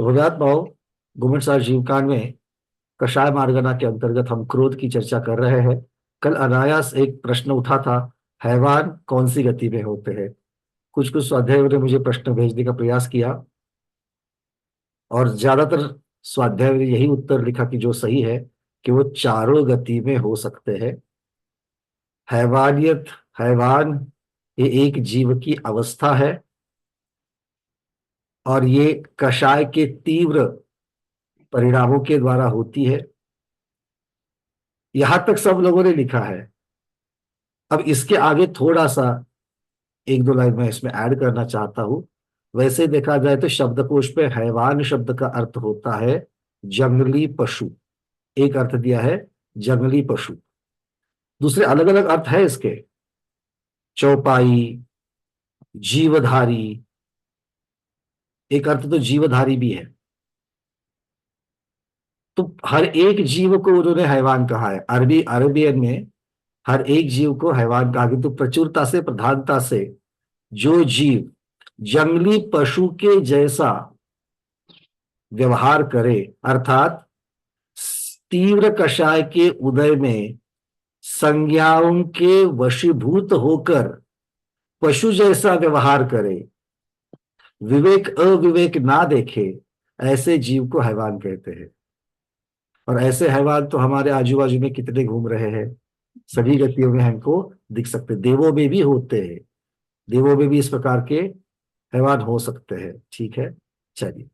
गुरुनाथ भाव घुमटसार जीवकांड में कषाय मार्गना के अंतर्गत हम क्रोध की चर्चा कर रहे हैं। कल अनायास एक प्रश्न उठा था, हैवान कौन सी गति में होते हैं। कुछ कुछ स्वाध्यायों ने मुझे प्रश्न भेजने का प्रयास किया और ज्यादातर स्वाध्यायों ने यही उत्तर लिखा कि जो सही है कि वो चारों गति में हो सकते हैं। हैवानियत, हैवान ये एक जीव की अवस्था है और ये कषाय के तीव्र परिणामों के द्वारा होती है। यहां तक सब लोगों ने लिखा है। अब इसके आगे थोड़ा सा एक दो लाइन मैं इसमें ऐड करना चाहता हूं। वैसे देखा जाए तो शब्दकोश पे हैवान शब्द का अर्थ होता है जंगली पशु। एक अर्थ दिया है जंगली पशु, दूसरे अलग अलग अर्थ है इसके। चौपाई, जीवधारी, एक अर्थ तो जीवधारी भी है। तो हर एक जीव को उन्होंने हैवान कहा है। अरबी अरबियन में हर एक जीव को हैवान कहा गया। तो प्रचुरता से, प्रधानता से जो जीव जंगली पशु के जैसा व्यवहार करे, अर्थात तीव्र कषाय के उदय में संज्ञाओं के वशीभूत होकर पशु जैसा व्यवहार करे, विवेक अविवेक ना देखे, ऐसे जीव को हैवान कहते हैं। और ऐसे हैवान तो हमारे आजू बाजू में कितने घूम रहे हैं, सभी गतियों में हमको दिख सकते। देवों में भी होते हैं, देवों में भी इस प्रकार के हैवान हो सकते हैं। ठीक है, चलिए।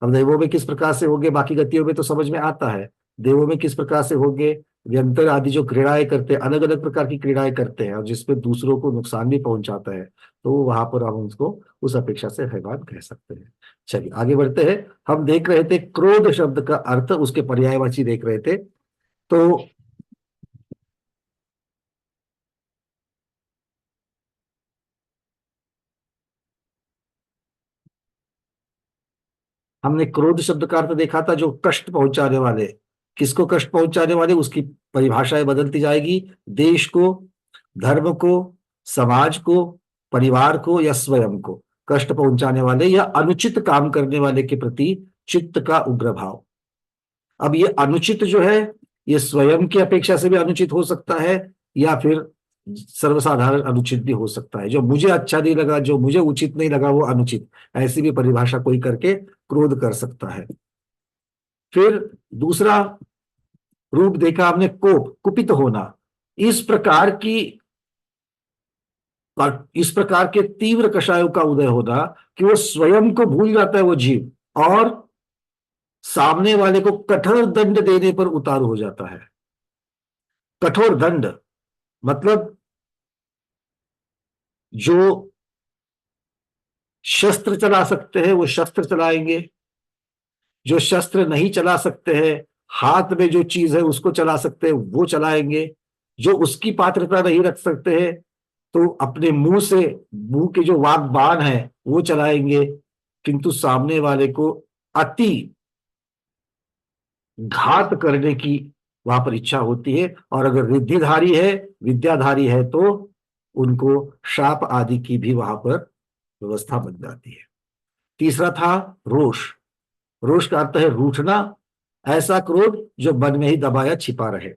अब देवों में किस प्रकार से होंगे, बाकी गतियों में तो समझ में आता है। देवों में किस प्रकार से होंगे, व्यंतर आदि जो क्रीड़ाएं करते हैं, अलग अलग प्रकार की क्रीड़ाएं करते हैं और जिसमें दूसरों को नुकसान भी पहुंचाता है, तो वहां पर हम उसको उस अपेक्षा से हैवान कह सकते हैं। चलिए आगे बढ़ते हैं। हम देख रहे थे क्रोध शब्द का अर्थ, उसके पर्यायवाची देख रहे थे। तो हमने क्रोध शब्द का अर्थ देखा था जो कष्ट पहुंचाने वाले। किसको कष्ट पहुंचाने वाले, उसकी परिभाषाएं बदलती जाएगी। देश को, धर्म को, समाज को, परिवार को या स्वयं को कष्ट पहुंचाने वाले या अनुचित काम करने वाले के प्रति चित्त का उग्र भाव। अब ये अनुचित जो है, ये स्वयं की अपेक्षा से भी अनुचित हो सकता है या फिर सर्वसाधारण अनुचित भी हो सकता है। जो मुझे अच्छा नहीं लगा, जो मुझे उचित नहीं लगा, वो अनुचित, ऐसी भी परिभाषा कोई करके क्रोध कर सकता है। फिर दूसरा रूप देखा हमने, कोप, कुपित होना। इस प्रकार की इस प्रकार के तीव्र कषायों का उदय होना कि वो स्वयं को भूल जाता है वो जीव, और सामने वाले को कठोर दंड देने पर उतारू हो जाता है। कठोर दंड मतलब जो शस्त्र चला सकते हैं वो शस्त्र चलाएंगे, जो शस्त्र नहीं चला सकते हैं, हाथ में जो चीज है उसको चला सकते हैं वो चलाएंगे, जो उसकी पात्रता नहीं रख सकते हैं तो अपने मुंह से, मुंह के जो वाग बाण है वो चलाएंगे। किंतु सामने वाले को अति घात करने की वहां पर इच्छा होती है, और अगर रिद्धिधारी है, विद्याधारी है, तो उनको शाप आदि की भी वहां पर व्यवस्था बन जाती है। तीसरा था रोष। रोष का अर्थ है रूठना, ऐसा क्रोध जो मन में ही दबाया छिपा रहे।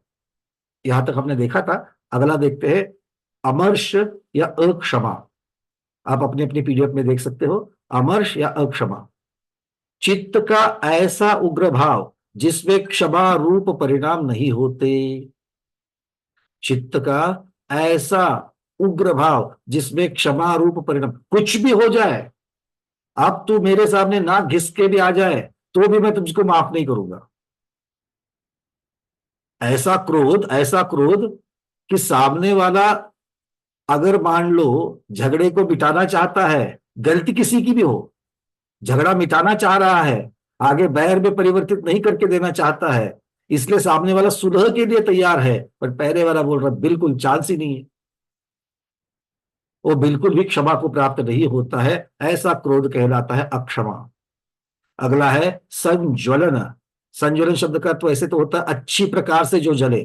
यहां तक हमने देखा था। अगला देखते हैं, अमर्ष या अक्षमा। आप अपने अपने पीडीएफ में देख सकते हो, अमर्ष या अक्षमा, चित्त का ऐसा उग्र भाव जिसमें क्षमा रूप परिणाम नहीं होते। चित्त का ऐसा उग्र भाव जिसमें क्षमा रूप परिणाम, कुछ भी हो जाए, अब तू मेरे सामने ना घिस के भी आ जाए तो भी मैं तुझको माफ नहीं करूंगा। ऐसा क्रोध, ऐसा क्रोध कि सामने वाला अगर मान लो झगड़े को मिटाना चाहता है, गलती किसी की भी हो, झगड़ा मिटाना चाह रहा है, आगे बैर में परिवर्तित नहीं करके देना चाहता है, इसलिए सामने वाला सुलह के लिए तैयार है, पर पहले वाला बोल रहा बिल्कुल चांस ही नहीं है, वो बिल्कुल भी क्षमा को प्राप्त नहीं होता है। ऐसा क्रोध कहलाता है अक्षमा। अगला है संज्वलन। संज्वलन शब्द का तो ऐसे तो होता है अच्छी प्रकार से जो जले,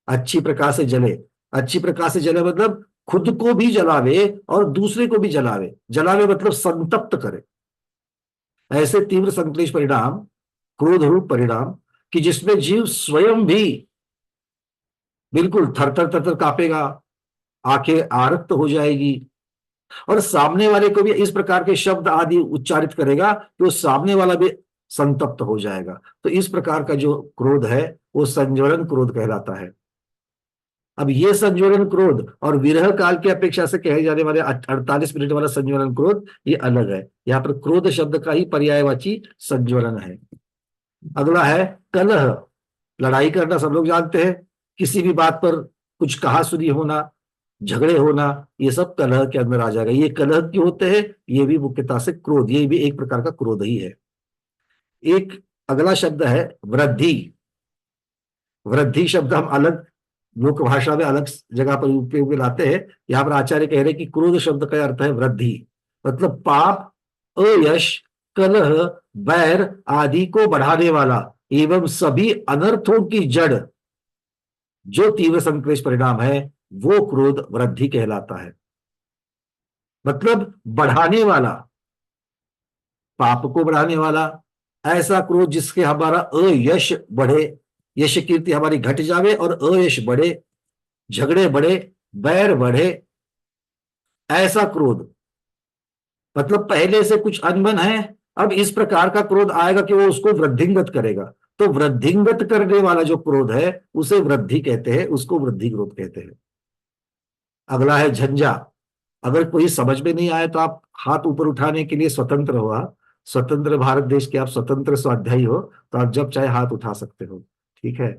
अच्छी प्रकार से जले। अच्छी प्रकार से जले मतलब खुद को भी जलावे और दूसरे को भी जलावे। जलावे मतलब संतप्त करे। ऐसे तीव्र संक्लेश परिणाम, क्रोध रूप परिणाम, कि जिसमें जीव स्वयं भी बिल्कुल थर थर थर थर कांपेगा, आंखें आरक्त हो जाएगी, और सामने वाले को भी इस प्रकार के शब्द आदि उच्चारित करेगा कि वो सामने वाला भी संतप्त हो जाएगा। तो इस प्रकार का जो क्रोध है वो संज्वलन क्रोध कहलाता है। अब ये संज्वलन क्रोध और विरह काल की अपेक्षा से कहे जाने वाले 48 मिनट वाला संज्वलन क्रोध ये अलग है। यहाँ पर क्रोध शब्द का ही पर्यायवाची संज्वलन है। अगला है कलह। लड़ाई करना सब लोग जानते हैं, किसी भी बात पर कुछ कहा सुनी होना, झगड़े होना, ये सब कलह के अंदर आ जाएगा। ये कलह क्यों होते हैं? ये भी मुख्यतः से क्रोध, ये भी एक प्रकार का क्रोध ही है। एक अगला शब्द है वृद्धि। वृद्धि शब्द हम अलग लोक भाषा में अलग जगह पर उपयोग में लाते हैं। यहां पर आचार्य कह रहे हैं कि क्रोध शब्द का अर्थ है वृद्धि, मतलब पाप, अयश, कलह, बैर आदि को बढ़ाने वाला एवं सभी अनर्थों की जड़ जो तीव्र संक्लेश परिणाम है वो क्रोध वृद्धि कहलाता है। मतलब बढ़ाने वाला, पाप को बढ़ाने वाला, ऐसा क्रोध जिसके हमारा अयश बढ़े, यश कीर्ति हमारी घट जावे और अयश बढ़े, झगड़े बढ़े, बैर बढ़े, ऐसा क्रोध। मतलब पहले से कुछ अनबन है, अब इस प्रकार का क्रोध आएगा कि वो उसको वृद्धिंगत करेगा। तो वृद्धिंगत करने वाला जो क्रोध है उसे वृद्धि कहते हैं, उसको वृद्धि क्रोध कहते हैं। अगला है झंझा। अगर कोई समझ में नहीं आए तो आप हाथ ऊपर उठाने के लिए स्वतंत्र हो। स्वतंत्र भारत देश के आप स्वतंत्र स्वाध्यायी हो, तो आप जब चाहे हाथ उठा सकते हो, ठीक है।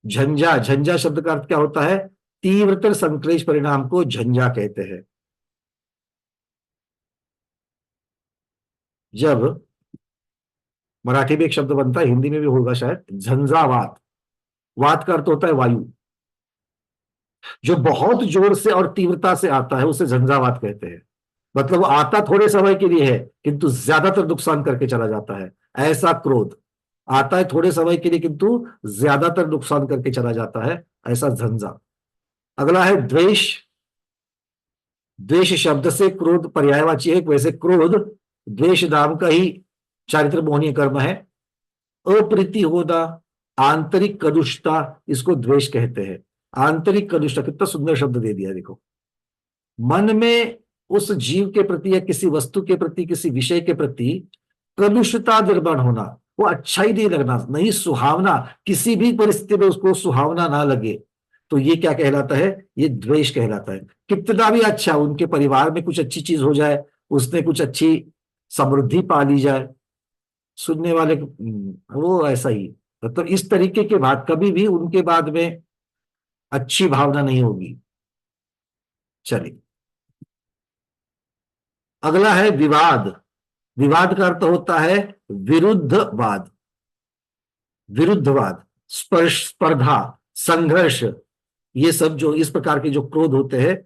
झंझा, झंझा शब्द का अर्थ क्या होता है? तीव्रतर संक्लेश परिणाम को झंझा कहते हैं। जब मराठी में एक शब्द बनता है, हिंदी में भी होगा शायद, झंझावात। वात का अर्थ होता है वायु, जो बहुत जोर से और तीव्रता से आता है उसे झंझावात कहते हैं। मतलब वो आता थोड़े समय के लिए है किंतु ज्यादातर नुकसान करके चला जाता है। ऐसा क्रोध आता है थोड़े समय के लिए किंतु ज्यादातर नुकसान करके चला जाता है, ऐसा झंझा। अगला है द्वेष। द्वेष शब्द से क्रोध पर्यायवाची है। वैसे क्रोध द्वेष नाम का ही चारित्र मोहनीय कर्म है। अप्रीति होना, आंतरिक कलुषता, इसको द्वेष कहते हैं। आंतरिक कलुषता, कितना सुंदर शब्द दे दिया देखो। मन में उस जीव के प्रति या किसी वस्तु के प्रति, किसी विषय के प्रति कलुषता निर्माण होना, वो अच्छा ही नहीं लगना, नहीं सुहावना, किसी भी परिस्थिति में उसको सुहावना ना लगे, तो ये क्या कहलाता है? ये द्वेष कहलाता है। कितना भी अच्छा उनके परिवार में कुछ अच्छी चीज हो जाए, उसने कुछ अच्छी समृद्धि पा ली जाए, सुनने वाले वो ऐसा ही, मतलब इस तरीके के बात कभी भी उनके बाद में अच्छी भावना नहीं होगी। चलिए, अगला है विवाद। विवाद का अर्थ होता है विरुद्धवाद, विरुद्धवाद, स्पर्श, स्पर्धा, संघर्ष, ये सब जो इस प्रकार के जो क्रोध होते हैं।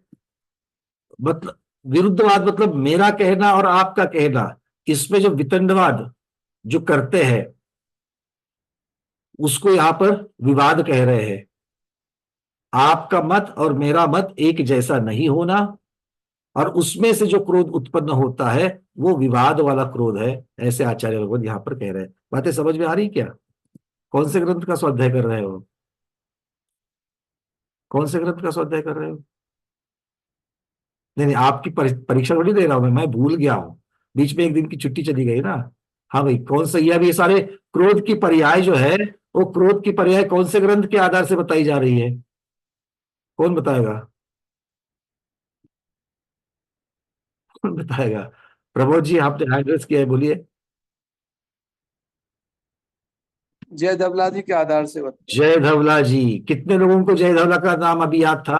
मतलब विरुद्धवाद मतलब मेरा कहना और आपका कहना, इसमें जो वितंडवाद जो करते हैं उसको यहां पर विवाद कह रहे हैं। आपका मत और मेरा मत एक जैसा नहीं होना, और उसमें से जो क्रोध उत्पन्न होता है वो विवाद वाला क्रोध है, ऐसे आचार्य भगवत यहां पर कह रहे हैं। बातें समझ में आ रही क्या? कौन से ग्रंथ का स्वाध्याय कर रहे हो? कौन से ग्रंथ का स्वाध्याय कर रहे हो? नहीं नहीं, आपकी परीक्षा थोड़ी दे रहा हूं मैं भूल गया हूं, बीच में एक दिन की छुट्टी चली गई ना। हाँ भाई, कौन सा? ये अभी ये सारे क्रोध की पर्याय जो है, वो क्रोध की पर्याय कौन से ग्रंथ के आधार से बताई जा रही है? कौन बताएगा? कौन बताएगा? प्रमोद जी, आपने हैंड रेज किया है, बोलिए। जय धवला जी के आधार से बताया। जय धवला जी। कितने लोगों को जय धवला का नाम अभी याद था,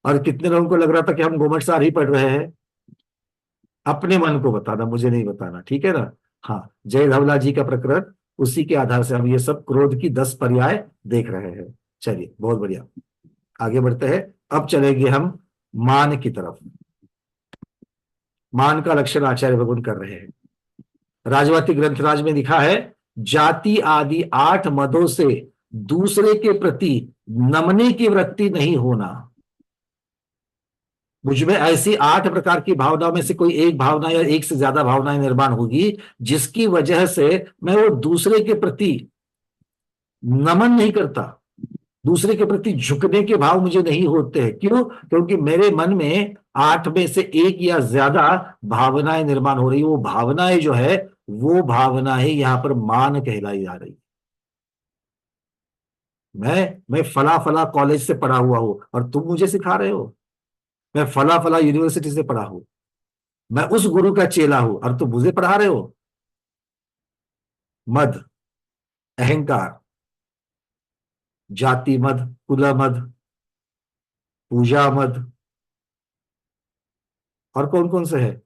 और कितने लोगों को लग रहा था कि हम घुमटसार ही पढ़ रहे हैं? अपने मन को बताना, मुझे नहीं बताना, ठीक है ना। हाँ, जय धवला जी का प्रकरण, उसी के आधार से हम ये सब क्रोध की 10 पर्याय देख रहे हैं। चलिए, बहुत बढ़िया, आगे बढ़ते हैं। अब चलेंगे हम मान की तरफ। मान का लक्षण आचार्य भगवान कर रहे हैं। राजवाती ग्रंथराज में लिखा है, जाति आदि 8 मदों से दूसरे के प्रति नमने की वृत्ति नहीं होना। मुझ में ऐसी 8 प्रकार की भावनाओं में से कोई एक भावना या एक से ज्यादा भावनाएं निर्माण होगी जिसकी वजह से मैं वो दूसरे के प्रति नमन नहीं करता, दूसरे के प्रति झुकने के भाव मुझे नहीं होते हैं। क्यों? क्योंकि मेरे मन में 8 में से 1 या ज्यादा भावनाएं निर्माण हो रही, वो भावनाएं जो है वो भावनाएं यहां पर मान कहलाई जा रही। मैं फला फला कॉलेज से पढ़ा हुआ हूं और तुम मुझे सिखा रहे हो। मैं फला फला यूनिवर्सिटी से पढ़ा हूं, मैं उस गुरु का चेला हूं और तुम मुझे पढ़ा रहे हो। मद, अहंकार, जाति मद, कुल मद, पूजा मद, और कौन कौन से है?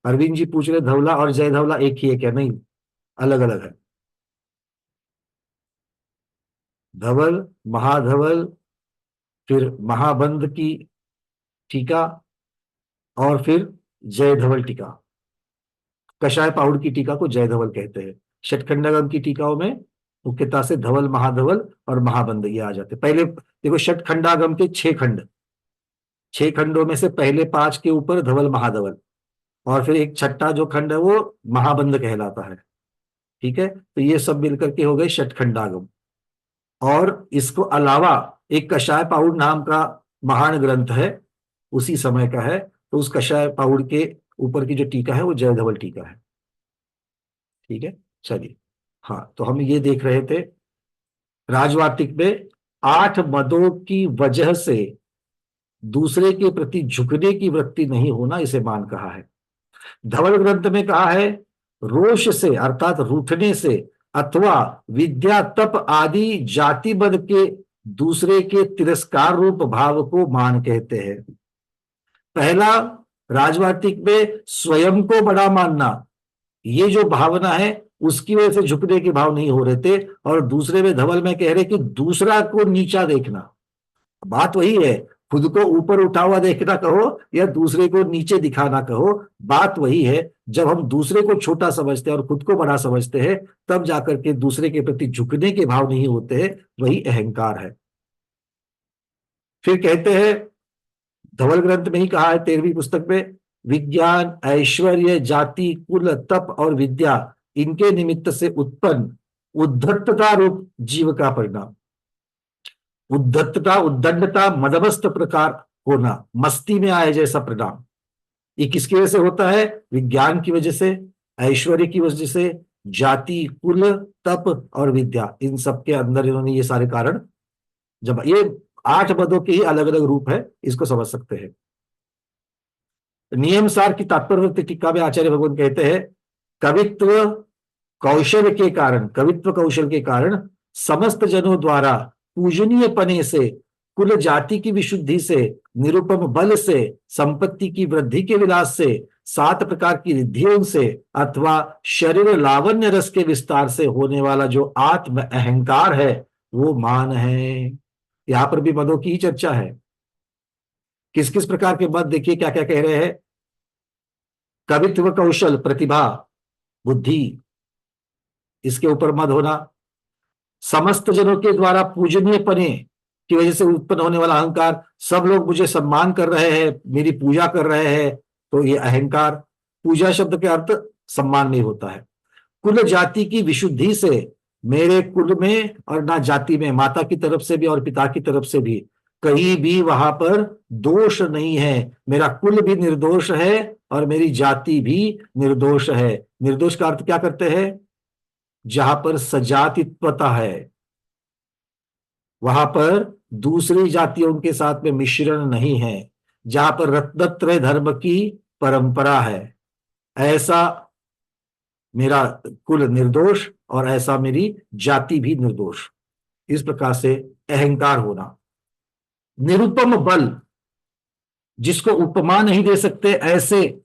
अरविंद जी पूछ रहे धवला और जय धवला एक ही है क्या? नहीं, अलग अलग है। धवल, महाधवल, फिर महाबंध की टीका, और फिर जय धवल टीका। कषाय पाहुड़ की टीका को जय धवल कहते हैं। षटखंडागम की टीकाओं में मुख्यतः से धवल, महाधवल और महाबंध ये आ जाते हैं। पहले देखो, षटखंडागम के 6 खंड, 6 खंडों में से पहले 5 के ऊपर धवल महाधवल, और फिर एक छठा जो खंड है वो महाबंध कहलाता है। ठीक है, तो ये सब मिलकर के हो गए षटखंडागम। और इसको अलावा एक कषाय पाहुड़ नाम का महान ग्रंथ है, उसी समय का है, तो उस कषाय पाहुड़ के ऊपर की जो टीका है वो जय धवल टीका है। ठीक है, चलिए। हाँ, तो हम ये देख रहे थे राजवाटिक में 8 मदों की वजह से दूसरे के प्रति झुकने की वृत्ति नहीं होना, इसे मान कहा है। धवल ग्रंथ में कहा है रोष से अर्थात रूठने से अथवा विद्या तप आदि जाति बद के दूसरे के तिरस्कार रूप भाव को मान कहते हैं। पहला, राजवाटिक में स्वयं को बड़ा मानना, ये जो भावना है उसकी वजह से झुकने के भाव नहीं हो रहे थे। और दूसरे में धवल में कह रहे कि दूसरा को नीचा देखना। बात वही है, खुद को ऊपर उठा हुआ देखना कहो या दूसरे को नीचे दिखाना कहो, बात वही है। जब हम दूसरे को छोटा समझते हैं और खुद को बड़ा समझते हैं, तब जाकर के दूसरे के प्रति झुकने के भाव नहीं होते हैं, वही अहंकार है। फिर कहते हैं, धवल ग्रंथ में ही कहा है 13वीं पुस्तक में, विज्ञान, ऐश्वर्य, जाति, कुल, तप और विद्या, इनके निमित्त से उत्पन्न उद्धतता रूप जीव का परिणाम। उद्धतता, उद्दंडता, मदमस्त प्रकार होना, मस्ती में आए जैसा परिणाम, ये किसकी वजह से होता है? विज्ञान की वजह से, ऐश्वर्य की वजह से, जाति, कुल, तप और विद्या, इन सब के अंदर इन्होंने ये सारे कारण, जब ये 8 पदों के ही अलग अलग रूप है, इसको समझ सकते हैं। नियम सार की तात्पर्य टीका में आचार्य भगवान कहते हैं, कवित्व कौशल के कारण, कवित्व कौशल के कारण समस्त जनों द्वारा पूजनीय पने से, कुल जाति की विशुद्धि से, निरुपम बल से, संपत्ति की वृद्धि के विलास से, 7 प्रकार की रिद्धियों से, अथवा शरीर लावण्य रस के विस्तार से होने वाला जो आत्म अहंकार है वो मान है। यहां पर भी मदों की ही चर्चा है। किस किस प्रकार के मद, देखिए क्या क्या कह रहे हैं। कवित्व कौशल, प्रतिभा, बुद्धि, इसके ऊपर मद होना। समस्त जनों के द्वारा पूजनीय पने की वजह से उत्पन्न होने वाला अहंकार, सब लोग मुझे सम्मान कर रहे हैं, मेरी पूजा कर रहे हैं, तो ये अहंकार। पूजा शब्द के अर्थ सम्मान में होता है। कुल जाति की विशुद्धि से, मेरे कुल में और ना जाति में, माता की तरफ से भी और पिता की तरफ से भी कहीं भी वहां पर दोष नहीं है। मेरा कुल भी निर्दोष है और मेरी जाति भी निर्दोष है। निर्दोष का अर्थ क्या करते हैं? जहां पर सजातित्वता है, वहां पर दूसरी जातियों के साथ में मिश्रण नहीं है, जहां पर रत्नत्रय धर्म की परंपरा है, ऐसा मेरा कुल निर्दोष और ऐसा मेरी जाति भी निर्दोष। इस प्रकार से अहंकार होना। निरुपम बल, जिसको उपमा नहीं दे सकते, ऐसे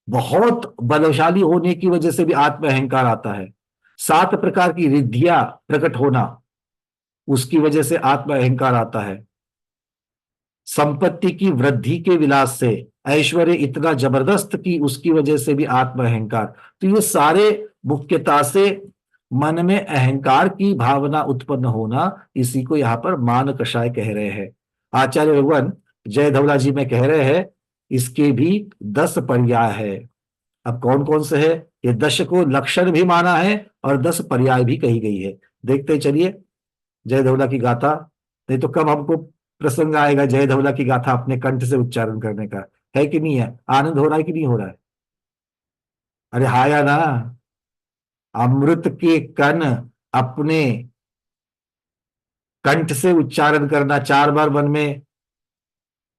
बहुत बलशाली होने की वजह से भी आत्म अहंकार आता है। 7 प्रकार की रिद्धियां प्रकट होना, उसकी वजह से आत्म अहंकार आता है। संपत्ति की वृद्धि के विलास से, ऐश्वर्य इतना जबरदस्त की उसकी वजह से भी आत्म अहंकार। तो ये सारे मुख्यता से मन में अहंकार की भावना उत्पन्न होना, इसी को यहां पर मान कषाय कह रहे हैं। आचार्य भगवान जय धवला जी में कह रहे हैं इसके भी 10 पर्याय है। अब कौन कौन से है? ये 10 को लक्षण भी माना है और 10 पर्याय भी कही गई है। देखते चलिए जय धवला की गाथा। नहीं तो कब हमको प्रसंग आएगा जय धवला की गाथा अपने कंठ से उच्चारण करने का? है कि नहीं है? आनंद हो रहा है कि नहीं हो रहा है? अरे हाँ या ना? अमृत के कण अपने कंठ से उच्चारण करना, 4 बार मन में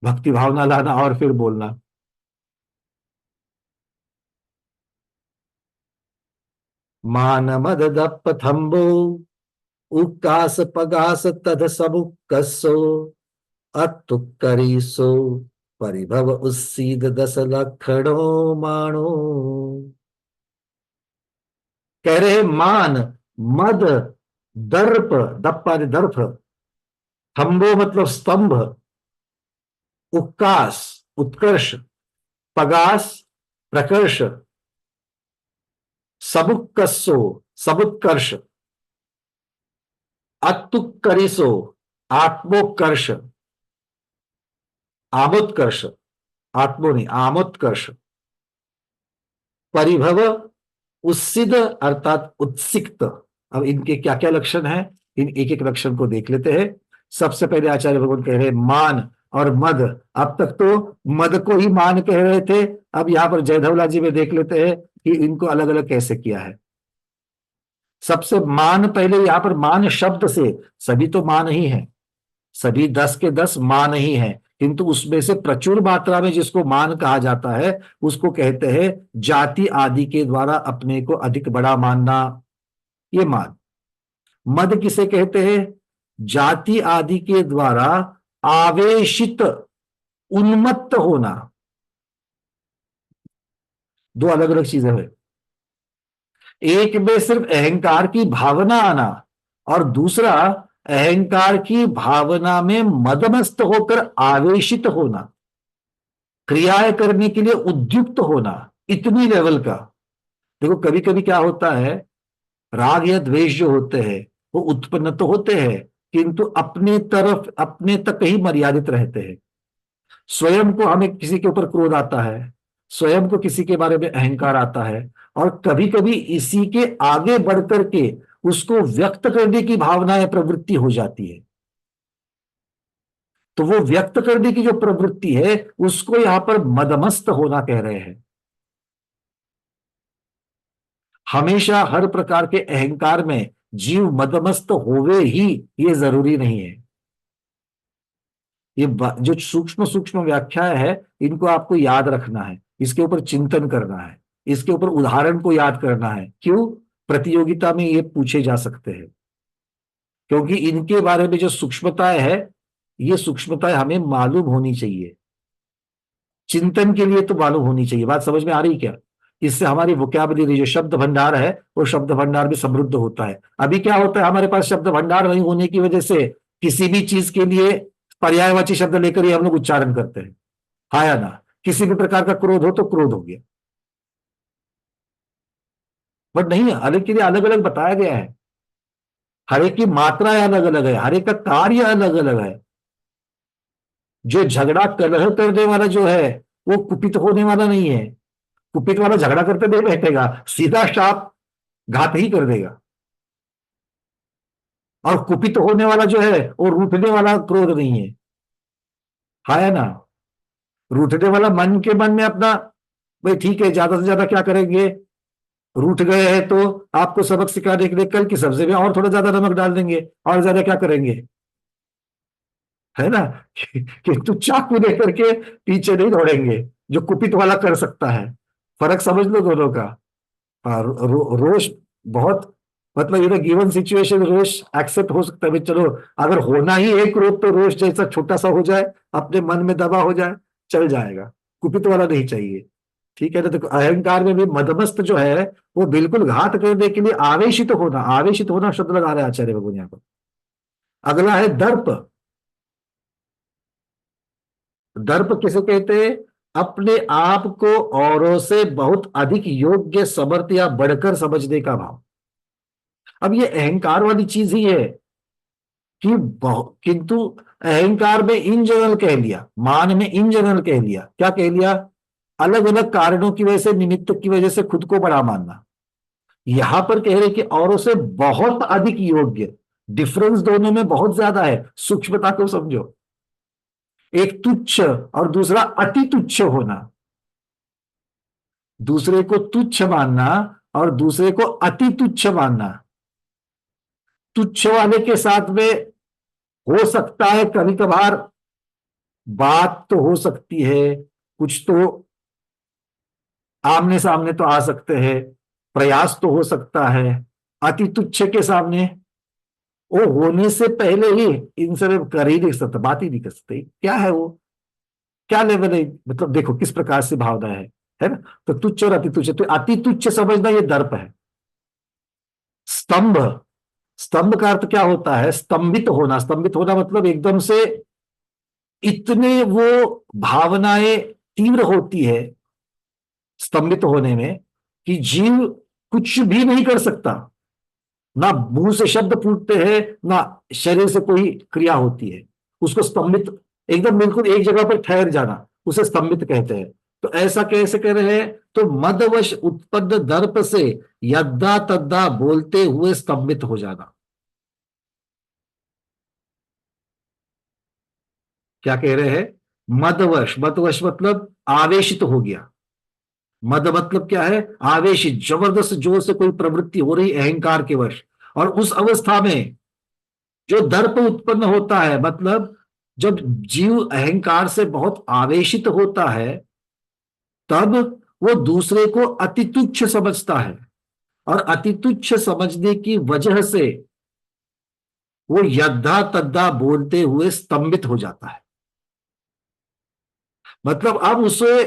भक्ति भावना लाना और फिर बोलना। मान मद दप्प थम्बो उक्कास पगास तद समुक्कसो अतुक्करीसो परिभव उस्सीद 10 लक्षणों माणो। कह रहे हैं मान, मद, दर्प, दप्पा ने दर्प, थम्बो मतलब स्तंभ, उक्कास उत्कर्ष, पगास प्रकर्ष, सबुक्कसो सबुत्कर्ष, अतुक्करिसो आत्मोत्कर्ष, आमोत्कर्ष, आत्मो नहीं आमोत्कर्ष, परिभव उस्सिद अर्थात उत्सिक्त। अब इनके क्या क्या लक्षण हैं, इन एक एक लक्षण को देख लेते हैं। सबसे पहले आचार्य भगवान कह रहे हैं मान और मद। अब तक तो मद को ही मान कह रहे थे, अब यहां पर जयधवला जी में देख लेते हैं कि इनको अलग अलग कैसे किया है। सबसे मान, पहले यहां पर मान शब्द से, सभी तो मान ही है, सभी 10 के 10 मान ही है, किंतु उसमें से प्रचुर मात्रा में जिसको मान कहा जाता है उसको कहते हैं जाति आदि के द्वारा अपने को अधिक बड़ा मानना, ये मान। मद किसे कहते हैं? जाति आदि के द्वारा आवेशित, उन्मत्त होना। दो अलग अलग चीजें हैं। एक में सिर्फ अहंकार की भावना आना और दूसरा अहंकार की भावना में मदमस्त होकर आवेशित होना, क्रियाएं करने के लिए उद्युक्त होना, इतनी लेवल का। देखो कभी कभी क्या होता है, राग या द्वेष जो होते हैं वो उत्पन्न तो होते हैं किंतु अपने तरफ, अपने तक ही मर्यादित रहते हैं। स्वयं को हमें किसी के ऊपर क्रोध आता है, स्वयं को किसी के बारे में अहंकार आता है, और कभी कभी इसी के आगे बढ़कर के उसको व्यक्त करने की भावना या प्रवृत्ति हो जाती है। तो वो व्यक्त करने की जो प्रवृत्ति है उसको यहां पर मदमस्त होना कह रहे हैं। हमेशा हर प्रकार के अहंकार में जीव मदमस्त होवे ही ये जरूरी नहीं है। ये जो सूक्ष्म सूक्ष्म व्याख्या है इनको आपको याद रखना है, इसके ऊपर चिंतन करना है, इसके ऊपर उदाहरण को याद करना है। क्यों? प्रतियोगिता में ये पूछे जा सकते हैं, क्योंकि इनके बारे में जो सूक्ष्मताएं है ये सूक्ष्मताएं हमें मालूम होनी चाहिए, चिंतन के लिए तो मालूम होनी चाहिए। बात समझ में आ रही क्या? इससे हमारी वोकैबुलरी जो शब्द भंडार है वो शब्द भंडार भी समृद्ध होता है। अभी क्या होता है, हमारे पास शब्द भंडार नहीं होने की वजह से किसी भी चीज के लिए पर्यायवाची शब्द लेकर ही हम लोग उच्चारण करते हैं, हाँ या ना? किसी भी प्रकार का क्रोध हो तो क्रोध हो गया, बट नहीं है, हर एक के लिए अलग अलग बताया गया है, हर एक की मात्राएं अलग अलग है, हर एक का कार्य अलग अलग है। जो झगड़ा कलह करने वाला जो है वो कुपित होने वाला नहीं है। कुपित वाला झगड़ा करते नहीं बैठेगा, सीधा शाप घात ही कर देगा। और कुपित होने वाला जो है वो रूठने वाला क्रोध नहीं है, हाँ है ना? रूठने वाला मन के मन में अपना, भाई ठीक है ज्यादा से ज्यादा क्या करेंगे, रूठ गए हैं तो आपको सबक सिखाने के लिए कल की सब्जी में और थोड़ा ज्यादा नमक डाल देंगे, और ज्यादा क्या करेंगे, है ना? किंतु चाकू लेकर के पीछे नहीं दौड़ेंगे जो कुपित वाला कर सकता है। फर्क समझ लो दोनों का। रोष बहुत, मतलब ये गिवन सिचुएशन रोष एक्सेप्ट हो सकता है भाई, चलो अगर होना ही है क्रोध तो रोष जैसा छोटा सा हो जाए, अपने मन में दबा हो जाए, चल जाएगा, कुपित वाला नहीं चाहिए। ठीक है ना? देखो अहंकार में भी मदमस्त जो है वो बिल्कुल घात करने के लिए आवेशित होना, आवेशित होना शब्द लगा रहे हैं आचार्य भगवान यहाँ पर। अगला है दर्प। दर्प किसे कहते हैं? अपने आप को औरों से बहुत अधिक योग्य, समर्थ या बढ़कर समझने का भाव। अब ये अहंकार वाली चीज ही है कि किंतु अहंकार में इन जनरल कह लिया, मान में इन जनरल कह लिया। क्या कह लिया? अलग अलग कारणों की वजह से, निमित्त की वजह से खुद को बड़ा मानना। यहां पर कह रहे कि औरों से बहुत अधिक योग्य, डिफरेंस दोनों में बहुत ज्यादा है, सूक्ष्मता को समझो। एक तुच्छ और दूसरा अति तुच्छ होना, दूसरे को तुच्छ मानना और दूसरे को अति तुच्छ मानना। तुच्छ वाले के साथ में हो सकता है कभी कभार बात तो हो सकती है, कुछ तो आमने सामने तो आ सकते हैं, प्रयास तो हो सकता है। अति तुच्छ के सामने वो होने से पहले ही इनसे कर ही नहीं सकता, बात ही नहीं कर सकते। क्या है वो, क्या लेवल है, मतलब देखो किस प्रकार से भावना है ना। तो तुच्छ और अति तुच्छ, तो अति तुच्छ समझना ये दर्प है। स्तंभ, स्तंभ का अर्थ क्या होता है? स्तंभित होना। स्तंभित होना मतलब एकदम से इतने वो भावनाएं तीव्र होती है स्तंभित होने में कि जीव कुछ भी नहीं कर सकता। ना मुंह से शब्द फूटते हैं, ना शरीर से कोई क्रिया होती है। उसको स्तंभित, एकदम बिल्कुल एक जगह पर ठहर जाना, उसे स्तंभित कहते हैं। तो ऐसा कैसे कह रहे हैं? तो मदवश उत्पन्न दर्प से यद्दा तद्दा बोलते हुए स्तंभित हो जाना। क्या कह रहे हैं? मदवश, मदवश मतलब आवेशित हो गया। मद मतलब क्या है? आवेशित, जबरदस्त जोर से कोई प्रवृत्ति हो रही अहंकार के वश। और उस अवस्था में जो दर्प उत्पन्न होता है, मतलब जब जीव अहंकार से बहुत आवेशित होता है, तब वो दूसरे को अति तुच्छ समझता है। और अति तुच्छ समझने की वजह से वो यद्धा तद्धा बोलते हुए स्तंभित हो जाता है। मतलब अब उसे,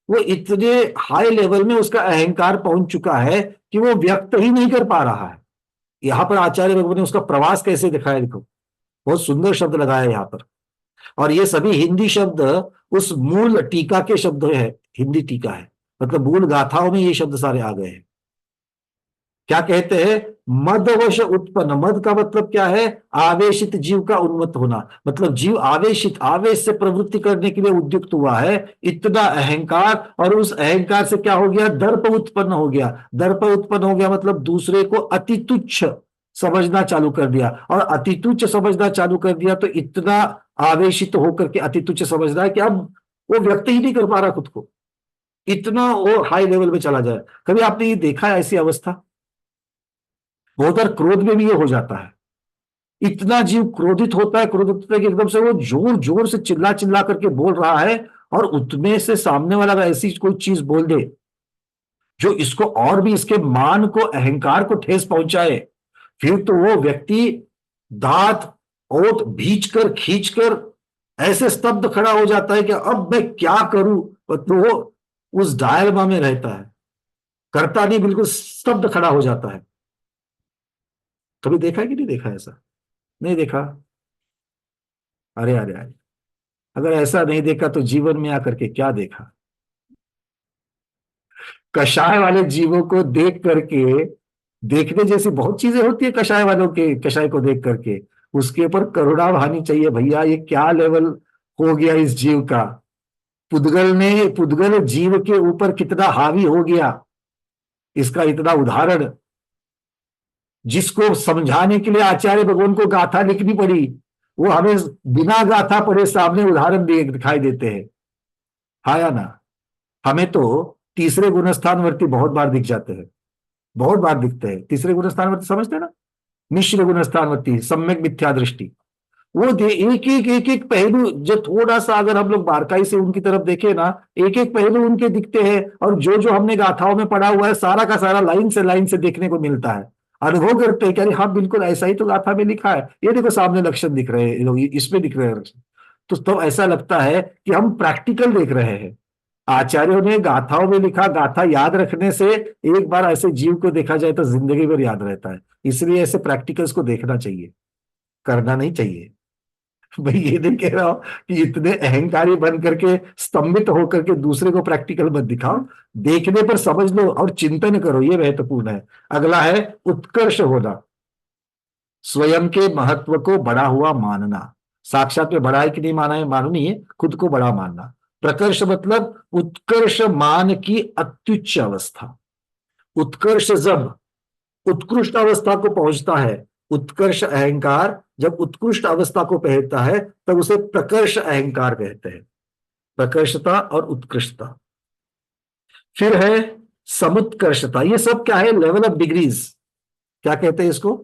वो इतने हाई लेवल में उसका अहंकार पहुंच चुका है कि वो व्यक्त ही नहीं कर पा रहा है। यहां पर आचार्य भगवान ने उसका प्रवास कैसे दिखाया, देखो बहुत सुंदर शब्द लगाया यहां पर। और ये सभी हिंदी शब्द उस मूल टीका के शब्द है, हिंदी टीका है, मतलब मूल गाथाओं में ये शब्द सारे आ गए हैं। क्या कहते हैं? मदवश उत्पन्न, मद का मतलब क्या है? आवेशित जीव का उन्मत्त होना। मतलब जीव आवेशित, आवेश से प्रवृत्ति करने के लिए उद्युक्त हुआ है, इतना अहंकार। और उस अहंकार से क्या हो गया? दर्प उत्पन्न हो गया। दर्प उत्पन्न हो गया मतलब दूसरे को अति तुच्छ समझना चालू कर दिया। और अति तुच्छ समझना चालू कर दिया तो इतना आवेशित होकर के अति तुच्छ समझ रहा है कि अब वो व्यक्त ही नहीं कर पा रहा खुद को, इतना वो हाई लेवल में चला जाए। कभी आपने ये देखा है ऐसी अवस्था? बहुत बार क्रोध में भी ये हो जाता है। इतना जीव क्रोधित होता है, क्रोधित होता है कि एकदम से वो जोर जोर से चिल्ला चिल्ला करके बोल रहा है, और उतने से सामने वाला ऐसी कोई चीज बोल दे जो इसको और भी, इसके मान को, अहंकार को ठेस पहुंचाए, फिर तो वो व्यक्ति दांत ओंठ भींच कर खींच कर ऐसे स्तब्ध खड़ा हो जाता है कि अब मैं क्या करूं। तो वो उस डायलमा में रहता है, करता नहीं, बिल्कुल स्तब्ध खड़ा हो जाता है। कभी देखा है कि नहीं देखा ऐसा? नहीं देखा? अरे अरे अरे, अगर ऐसा नहीं देखा तो जीवन में आकर के क्या देखा? कषाय वाले जीवों को देख करके, देखने जैसी बहुत चीजें होती है कषाय वालों के, कषाय को देख करके उसके ऊपर करुणा भानी चाहिए। भैया ये क्या लेवल हो गया इस जीव का, पुद्गल जीव के ऊपर कितना हावी हो गया, इसका इतना उदाहरण। जिसको समझाने के लिए आचार्य भगवान को गाथा लिखनी पड़ी, वो हमें बिना गाथा पढ़े सामने उदाहरण दिखाई देते हैं। हाँ या ना? हमें तो तीसरे गुणस्थानवर्ती बहुत बार दिख जाते हैं, बहुत बार दिखते हैं तीसरे गुणस्थानवर्ती, समझते हैं ना? मिश्र गुणस्थानवर्ती, सम्यक मिथ्या दृष्टि, वो एक एक पहलू जो थोड़ा सा अगर हम लोग बारकाई से उनकी तरफ देखें ना, एक एक पहलू उनके दिखते हैं। और जो जो हमने गाथाओं में पढ़ा हुआ है सारा का सारा लाइन से देखने को मिलता है। अनुभव करते हैं कि अरे हाँ बिल्कुल ऐसा ही तो गाथा में लिखा है, ये देखो सामने लक्षण दिख रहे हैं, इसमें दिख रहे हैं लक्षण। तो तब ऐसा लगता है कि हम प्रैक्टिकल देख रहे हैं। आचार्यों ने गाथाओं में लिखा, गाथा याद रखने से एक बार ऐसे जीव को देखा जाए तो जिंदगी भर याद रहता है। इसलिए ऐसे प्रैक्टिकल्स को देखना चाहिए, करना नहीं चाहिए। भाई ये नहीं कह रहा हूं कि इतने अहंकारी बन करके स्तंभित होकर के दूसरे को प्रैक्टिकल मत दिखाओ, देखने पर समझ लो और चिंतन करो, ये महत्वपूर्ण है। अगला है उत्कर्ष होना, स्वयं के महत्व को बड़ा हुआ मानना। साक्षात में बड़ा है कि नहीं माना है मालूम नहीं है, खुद को बड़ा मानना। प्रकर्ष मतलब उत्कर्ष मान की अत्युच्च अवस्था। उत्कर्ष जब उत्कृष्ट अवस्था को पहुंचता है, उत्कर्ष अहंकार जब उत्कृष्ट अवस्था को पहनता है, तब उसे प्रकर्ष अहंकार कहते हैं। प्रकर्षता और उत्कृष्टता। फिर है समुत्कर्षता। ये सब क्या है? Level of degrees. क्या कहते हैं इसको?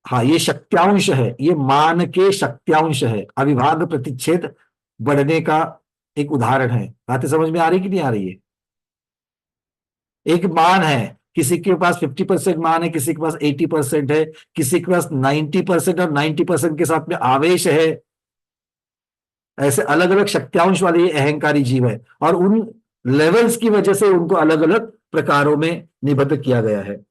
हाँ, ये शक्त्यांश है, ये मान के शक्त्यांश है। अविभाज्य प्रतिच्छेद बढ़ने का एक उदाहरण है। बातें समझ में आ रही कि नहीं आ रही है? एक मान है, किसी के पास 50% मान है, किसी के पास 80% है, किसी के पास 90% और 90% के साथ में आवेश है। ऐसे अलग अलग शक्त्यांश वाले ये अहंकारी जीव है, और उन लेवल्स की वजह से उनको अलग अलग प्रकारों में निबद्ध किया गया है।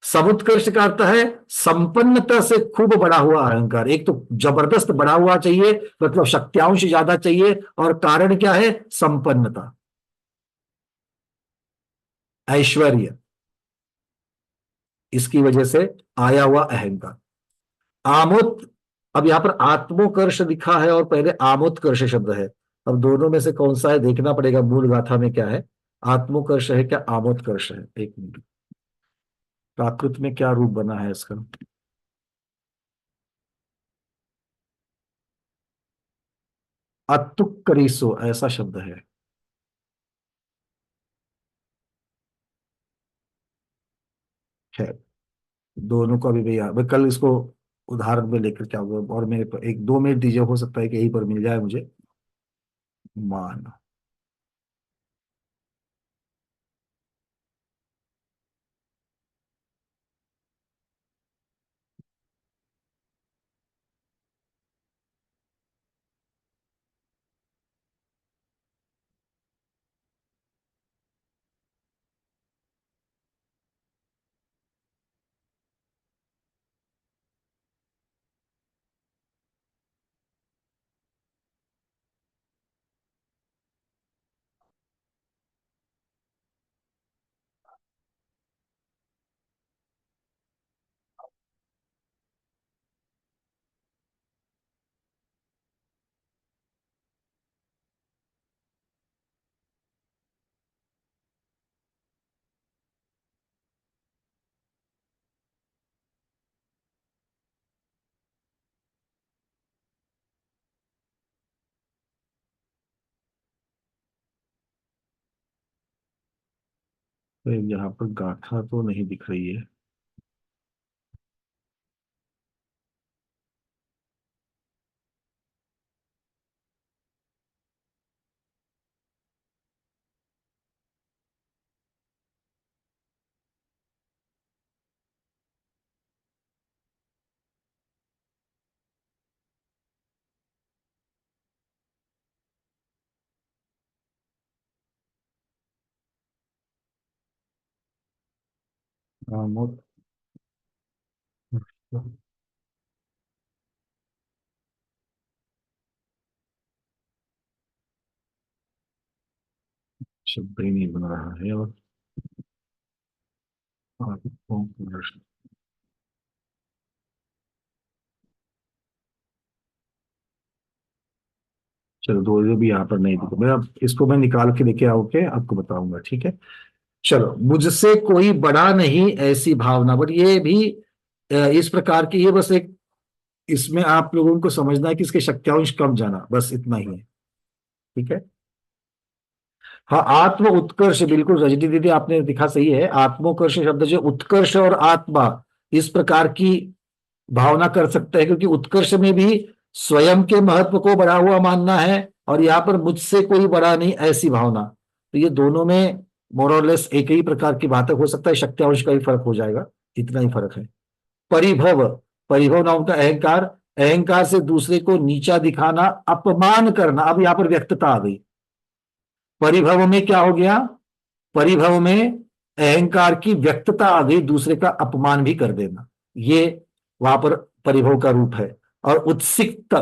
समुत्कर्ष का अर्थ है संपन्नता से खूब बड़ा हुआ अहंकार। एक तो जबरदस्त बड़ा हुआ चाहिए, मतलब शक्त्यांश ज्यादा चाहिए, और कारण क्या है? संपन्नता, ऐश्वर्य, इसकी वजह से आया हुआ अहंकार। आमोत, अब यहां पर आत्मोकर्ष लिखा है और पहले आमोत्कर्ष शब्द है। अब दोनों में से कौन सा है देखना पड़ेगा, मूल गाथा में क्या है, आत्मोकर्ष है क्या आमोत्कर्ष है। एक मिनट, प्राकृत में क्या रूप बना है इसका? अतुक्करीसो ऐसा शब्द है। है, दोनों को अभी भैया मैं कल इसको उदाहरण में लेकर क्या होगा, और मेरे पर एक 2 मिनट दीजिए, हो सकता है कि यहीं पर मिल जाए मुझे। मान, तो यहाँ पर गाथा तो नहीं दिख रही है। आमोद शब्द ही नहीं बन रहा है। और आत्मोकर्ष, चलो दो ये भी यहाँ पर नहीं दिखा, मैं अब इसको मैं निकाल के लेके आओ के आपको बताऊंगा, ठीक है। चलो, मुझसे कोई बड़ा नहीं ऐसी भावना, बट ये भी इस प्रकार की, ये बस एक, इसमें आप लोगों को समझना है कि इसके शक्त्यांश कम जाना, बस इतना ही है, ठीक है। हाँ, आत्म उत्कर्ष, बिल्कुल रजनी दीदी आपने दिखा, सही है। आत्मोत्कर्ष शब्द जो उत्कर्ष और आत्मा, इस प्रकार की भावना कर सकते हैं, क्योंकि उत्कर्ष में भी स्वयं के महत्व को बढ़ा हुआ मानना है, और यहाँ पर मुझसे कोई बड़ा नहीं ऐसी भावना। तो ये दोनों में मोरलेस एक ही प्रकार की बात हो सकता है, शक्त्यांश का ही फर्क हो जाएगा, इतना ही फर्क है। परिभव, परिभव नाम का अहंकार, अहंकार से दूसरे को नीचा दिखाना, अपमान करना। अब यहाँ पर व्यक्तता आ गई। परिभव में क्या हो गया? परिभव में अहंकार की व्यक्तता आ गई, दूसरे का अपमान भी कर देना, ये वहां पर परिभव का रूप है। और उत्सिक्त,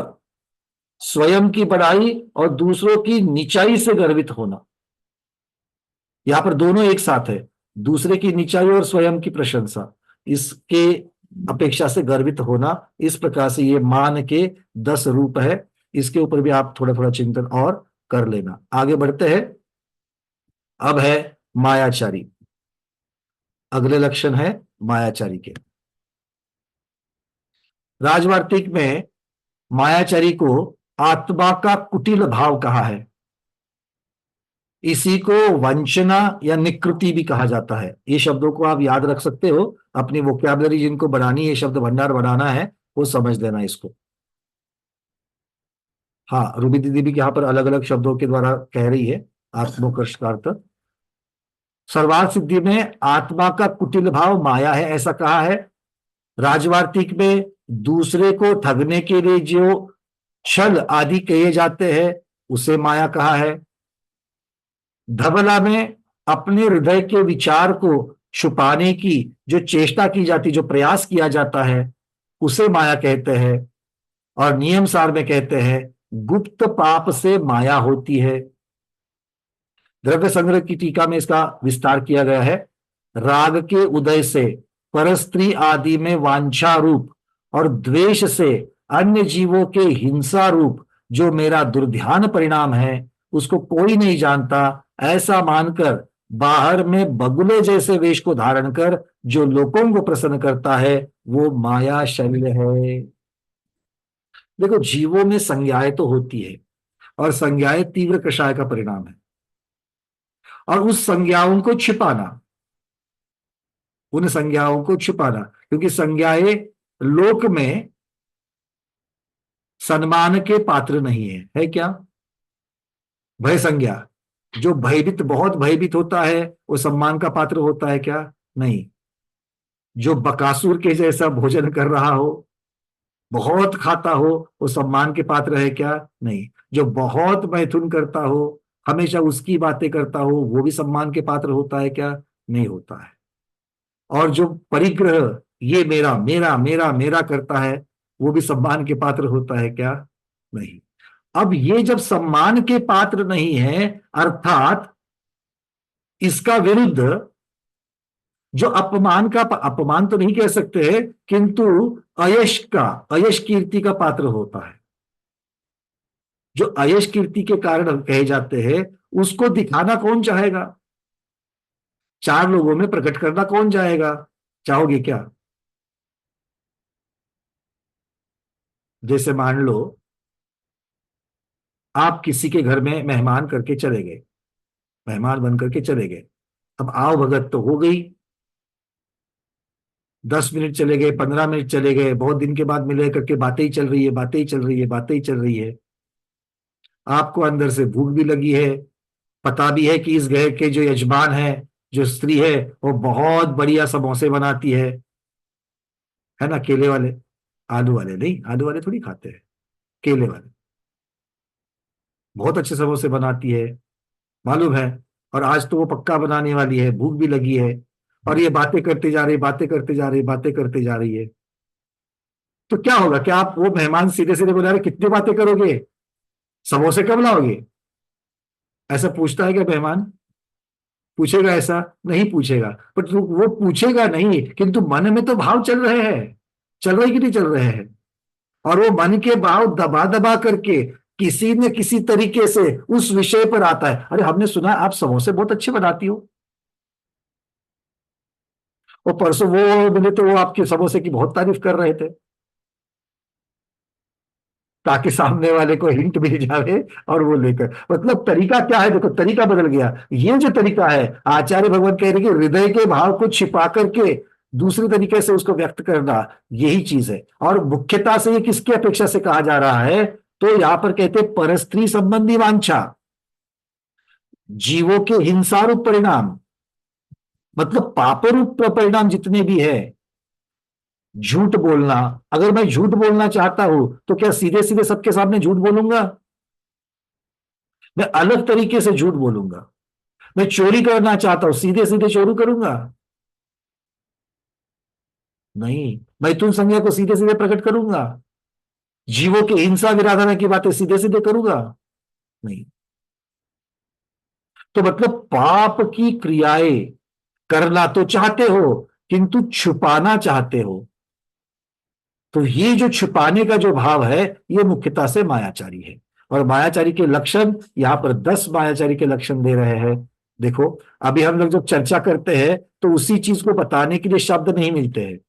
स्वयं की बड़ाई और दूसरों की निचाई से गर्वित होना। यहां पर दोनों एक साथ है, दूसरे की निचाई और स्वयं की प्रशंसा। इसके अपेक्षा से गर्वित होना। इस प्रकार से ये मान के 10 रूप है। इसके ऊपर भी आप थोड़ा थोड़ा चिंतन और कर लेना। आगे बढ़ते हैं। अब है मायाचारी। अगले लक्षण है मायाचारी के। राजवार्तिक में मायाचारी को आत्मा का कुटिल भाव कहा है। इसी को वंचना या निकृति भी कहा जाता है। ये शब्दों को आप याद रख सकते हो। अपनी वोकैबुलरी जिनको बनानी है, शब्द भंडार बनाना है, वो समझ लेना इसको। हाँ, रूबी दीदी भी यहाँ पर अलग अलग शब्दों के द्वारा कह रही है आत्मोत्कर्ष का अर्थ। सर्वार्थ सिद्धि में आत्मा का कुटिल भाव माया है, ऐसा कहा है। राजवार्तिक में दूसरे को ठगने के लिए जो छल आदि कहे जाते हैं उसे माया कहा है। धबला में अपने हृदय के विचार को छुपाने की जो चेष्टा की जाती, जो प्रयास किया जाता है, उसे माया कहते हैं। और नियम सार में कहते हैं गुप्त पाप से माया होती है। द्रव्य संग्रह की टीका में इसका विस्तार किया गया है। राग के उदय से परस्त्री आदि में वांछा रूप और द्वेष से अन्य जीवों के हिंसा रूप जो मेरा दुर्ध्यान परिणाम है उसको कोई नहीं जानता, ऐसा मानकर बाहर में बगुले जैसे वेश को धारण कर जो लोगों को प्रसन्न करता है वो माया शल्य है। देखो, जीवों में संज्ञाएं तो होती है और संज्ञाएं तीव्र कषाय का परिणाम है। और उस संज्ञाओं को छिपाना, उन संज्ञाओं को छिपाना, क्योंकि संज्ञाएं लोक में सम्मान के पात्र नहीं है क्या? भय संज्ञा, जो भयभीत, बहुत भयभीत होता है वो सम्मान का पात्र होता है क्या? नहीं। जो बकासुर के जैसा भोजन कर रहा हो, बहुत खाता हो, वो सम्मान के पात्र है क्या? नहीं। जो बहुत मैथुन करता हो, हमेशा उसकी बातें करता हो, वो भी सम्मान के पात्र होता है क्या? नहीं होता है। और जो परिग्रह, ये मेरा मेरा मेरा मेरा करता है, वो भी सम्मान के पात्र होता है क्या? नहीं। अब ये जब सम्मान के पात्र नहीं है, अर्थात इसका विरुद्ध जो अपमान का, अपमान तो नहीं कह सकते हैं, किंतु अयश का, अयश कीर्ति का पात्र होता है। जो अयश कीर्ति के कारण कहे जाते हैं उसको दिखाना कौन चाहेगा? चार लोगों में प्रकट करना कौन चाहेगा? चाहोगे क्या? जैसे मान लो आप किसी के घर में मेहमान करके चले गए, मेहमान बन करके चले गए। अब आओ भगत तो हो गई, 10 मिनट चले गए, 15 मिनट चले गए, बहुत दिन के बाद मिले करके बातें ही चल रही है, बातें ही चल रही है, बातें ही चल रही है। आपको अंदर से भूख भी लगी है, पता भी है कि इस घर के जो यजमान है, जो स्त्री है, वो बहुत बढ़िया समोसे बनाती है ना? केले वाले, आलू वाले नहीं, आलू वाले थोड़ी खाते हैं, केले वाले बहुत अच्छे समोसे बनाती है, मालूम है। और आज तो वो पक्का बनाने वाली है, भूख भी लगी है, और ये बातें करते जा रही, बातें करते जा रही, बातें करते जा रही है। तो क्या होगा? क्या आप वो मेहमान सीधे सीधे बोला रहे कितनी बातें करोगे, समोसे कब लाओगे, ऐसा पूछता है क्या मेहमान? पूछेगा ऐसा? नहीं पूछेगा। बट वो पूछेगा नहीं, किंतु मन में तो भाव चल रहे हैं, चल रहे कि नहीं चल रहे हैं? और वो मन के भाव दबा दबा करके किसी न किसी तरीके से उस विषय पर आता है। अरे हमने सुना आप समोसे बहुत अच्छे बनाती हो, और परसों वो मिले तो वो आपके समोसे की बहुत तारीफ कर रहे थे, ताकि सामने वाले को हिंट मिल जाए और वो लेकर, मतलब तरीका क्या है? देखो, तरीका बदल गया। ये जो तरीका है, आचार्य भगवान कह रहे कि हृदय के भाव को छिपा करके दूसरे तरीके से उसको व्यक्त करना, यही चीज है। और मुख्यता से ये किसकी अपेक्षा से कहा जा रहा है? तो यहां पर कहते परस्त्री संबंधी वांछा, जीवों के हिंसारूप परिणाम, मतलब पापरूप परिणाम जितने भी है। झूठ बोलना, अगर मैं झूठ बोलना चाहता हूं तो क्या सीधे सीधे सबके सामने झूठ बोलूंगा? मैं अलग तरीके से झूठ बोलूंगा। मैं चोरी करना चाहता हूं, सीधे सीधे चोरी करूंगा? नहीं। मैथुन संज्ञा को सीधे सीधे प्रकट करूंगा? जीवों के हिंसा विराधना की बातें सीधे सीधे करूंगा? नहीं। तो मतलब पाप की क्रियाएं करना तो चाहते हो, किंतु छुपाना चाहते हो। तो ये जो छिपाने का जो भाव है, ये मुख्यतः से मायाचारी है। और मायाचारी के लक्षण यहां पर 10 मायाचारी के लक्षण दे रहे हैं। देखो, अभी हम लोग जब चर्चा करते हैं तो उसी चीज को बताने के लिए शब्द नहीं मिलते हैं।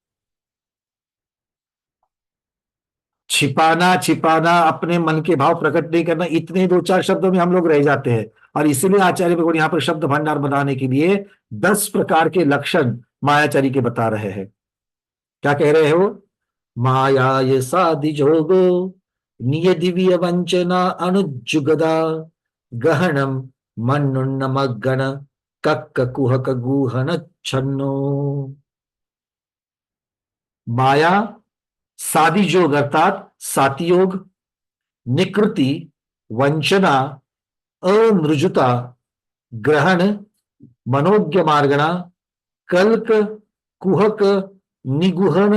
छिपाना, छिपाना, अपने मन के भाव प्रकट नहीं करना, इतने 2-4 शब्दों में हम लोग रह जाते हैं। और इसीलिए आचार्य भगवान यहाँ पर शब्द भंडार बनाने के लिए 10 प्रकार के लक्षण मायाचारी के बता रहे हैं। क्या कह रहे हो? माया ये साधि जोगो निय दिव्य वंचना अनुजुगदा गहनम मन्नुन्नमगण कक्क कुहक गुहन छन्नो। माया साधि योग अर्थात साति योग, निकृति, वंचना, अनृजुता, ग्रहण, मनोज्ञ मार्गणा, कल्क, कुहक, निगुहन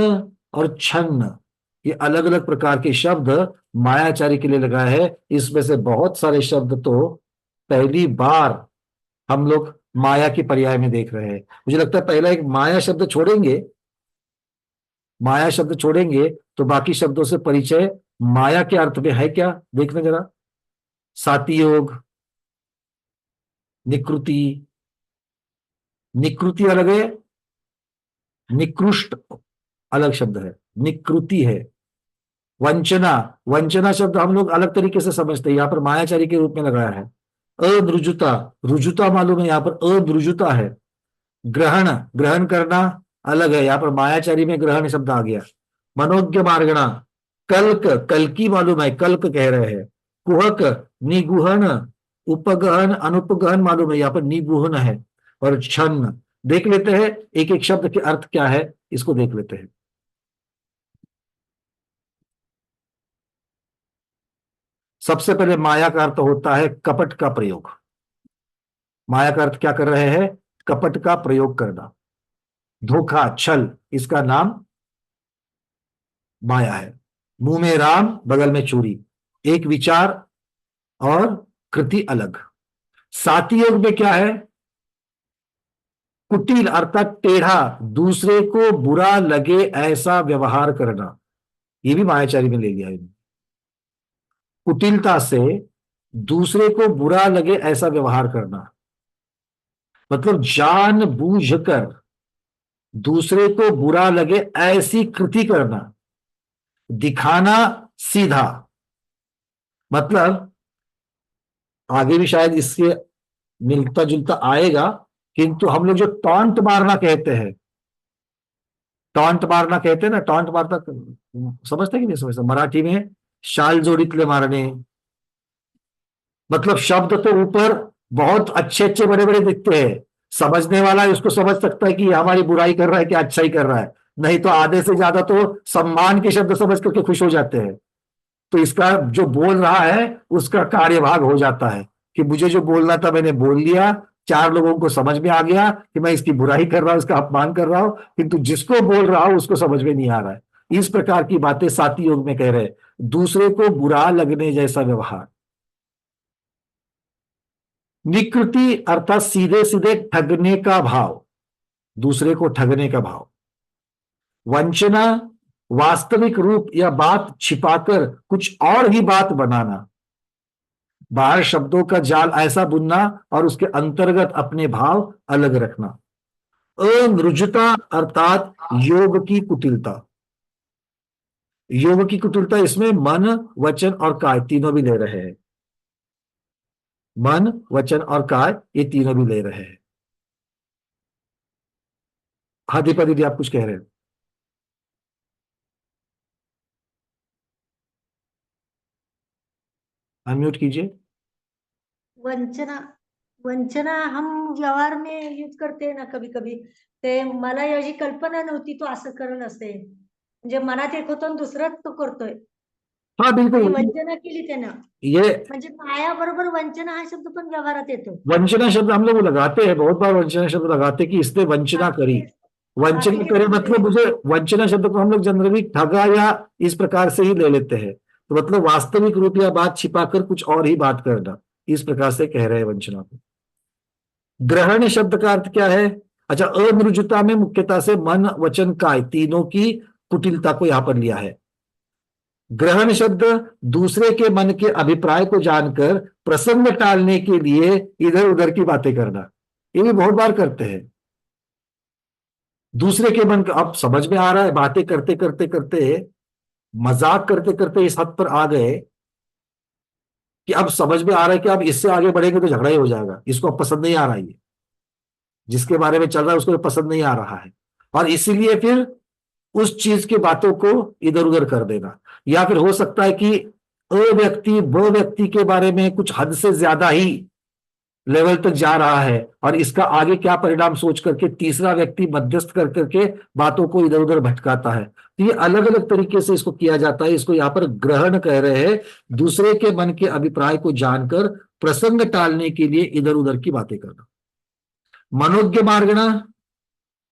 और छन्न, ये अलग अलग प्रकार के शब्द मायाचारी के लिए लगाए हैं। इसमें से बहुत सारे शब्द तो पहली बार हम लोग माया के पर्याय में देख रहे हैं। मुझे लगता है पहला एक माया शब्द छोड़ेंगे, माया शब्द छोड़ेंगे तो बाकी शब्दों से परिचय माया के अर्थ में है क्या, देखना जरा। साति योग, निकृति, निकृति अलग है, निकृष्ट अलग शब्द है, निकृति है। वंचना, वंचना शब्द हम लोग अलग तरीके से समझते हैं, यहां पर मायाचारी के रूप में लगाया है। अरुजुता, रुजुता मालूम है, यहां पर अरुजुता है। ग्रहण, ग्रहण करना अलग है, यहां पर मायाचारी में ग्रहण शब्द आ गया। मनोज्ञ मार्गणा, कल्क, कल्की मालूम है, कल्क कह रहे हैं। कुहक, निगुहन, उपगहन, अनुपगहन मालूम है, यहां पर निगुहन है। और छन्न, देख लेते हैं एक एक शब्द के अर्थ क्या है, इसको देख लेते हैं। सबसे पहले माया का अर्थ होता है कपट का प्रयोग। माया का अर्थ क्या कर रहे हैं? कपट का प्रयोग करना, धोखा, छल, इसका नाम माया है। मुंह में राम, बगल में चूरी, एक विचार और कृति अलग। साति योग में क्या है? कुटिल अर्थात टेढ़ा, दूसरे को बुरा लगे ऐसा व्यवहार करना, ये भी मायाचारी में ले लिया है। कुटिलता से दूसरे को बुरा लगे ऐसा व्यवहार करना, मतलब जानबूझकर दूसरे को बुरा लगे ऐसी कृति करना। दिखाना सीधा, मतलब आगे भी शायद इसके मिलता जुलता आएगा, किंतु हम लोग जो टॉन्ट मारना कहते हैं, टॉन्ट मारना कहते हैं ना, टॉन्ट मारना समझते कि नहीं समझते? मराठी में शाल जोड़ीतले मारने, मतलब शब्द तो ऊपर बहुत अच्छे अच्छे बड़े बड़े दिखते हैं, समझने वाला उसको समझ सकता है कि ये हमारी बुराई कर रहा है कि अच्छाई कर रहा है, नहीं तो आधे से ज्यादा तो सम्मान के शब्द समझ करके खुश हो जाते हैं। तो इसका जो बोल रहा है उसका कार्यभाग हो जाता है कि मुझे जो बोलना था मैंने बोल लिया, 4 लोगों को समझ में आ गया कि मैं इसकी बुराई कर रहा हूं, इसका अपमान कर रहा हूं, किंतु जिसको बोल रहा हूं उसको समझ में नहीं आ रहा है। इस प्रकार की बातें साति योग में कह रहे हैं। दूसरे को बुरा लगने जैसा व्यवहार। निकृति अर्थात सीधे सीधे ठगने का भाव, दूसरे को ठगने का भाव। वंचना, वास्तविक रूप या बात छिपाकर कुछ और ही बात बनाना, बाहर शब्दों का जाल ऐसा बुनना और उसके अंतर्गत अपने भाव अलग रखना। अनृजुता अर्थात योग की कुटिलता, योग की कुटिलता इसमें मन, वचन और काय तीनों भी ले रहे हैं। मन, वचन और काय ये तीनों भी ले रहे हैं। हाँ दीपा दीदी, आप कुछ कह रहे हैं? अनम्यूट कीजिए। वंचना, वंचना हम व्यवहार में यूज करते हैं ना कभी कभी, ते मला याची कल्पना नव्हती तो असं करेल असे, म्हणजे मनात एक होतं आणि दुसरंच तो करतोय, हाँ बिल्कुल, ही वंचना केली त्यानं, ये म्हणजे माया बरोबर वंचना हा शब्द पण व्यवहारात येतो। वंचना शब्द हम लोग लगाते हैं, बहुत बार वंचना शब्द लगाते हैं कि इसने वंचना करी। वंचना करे मतलब मुझे वंचना शब्द को हम लोग जनरली ठगा या इस प्रकार से ही ले लेते हैं, तो मतलब वास्तविक रूप या बात छिपाकर कुछ और ही बात करना, इस प्रकार से कह रहे हैं वंचना को। ग्रहण शब्द का अर्थ क्या है? अच्छा, अमृजुता में मुख्यतः से मन, वचन, काय तीनों की कुटिलता को यहां पर लिया है। ग्रहण शब्द दूसरे के मन के अभिप्राय को जानकर प्रसंग टालने के लिए इधर उधर की बातें करना, ये भी बहुत बार करते हैं। दूसरे के मन का, अब समझ में आ रहा है, बातें करते करते करते, मजाक करते करते इस हद पर आ गए कि अब समझ में आ रहा है कि अब इससे आगे बढ़ेंगे तो झगड़ा ही हो जाएगा, इसको अब पसंद नहीं आ रहा है, जिसके बारे में चल रहा है उसको पसंद नहीं आ रहा है, और इसीलिए फिर उस चीज की बातों को इधर उधर कर देना। या फिर हो सकता है कि व्यक्ति व व्यक्ति के बारे में कुछ हद से ज्यादा ही लेवल तक जा रहा है, और इसका आगे क्या परिणाम सोच करके तीसरा व्यक्ति मध्यस्थ कर करके बातों को इधर उधर भटकाता है। तो ये अलग अलग तरीके से इसको किया जाता है। इसको यहाँ पर ग्रहण कह रहे हैं, दूसरे के मन के अभिप्राय को जानकर प्रसंग टालने के लिए इधर उधर की बातें करना। मनोज्ञ मार्गणा,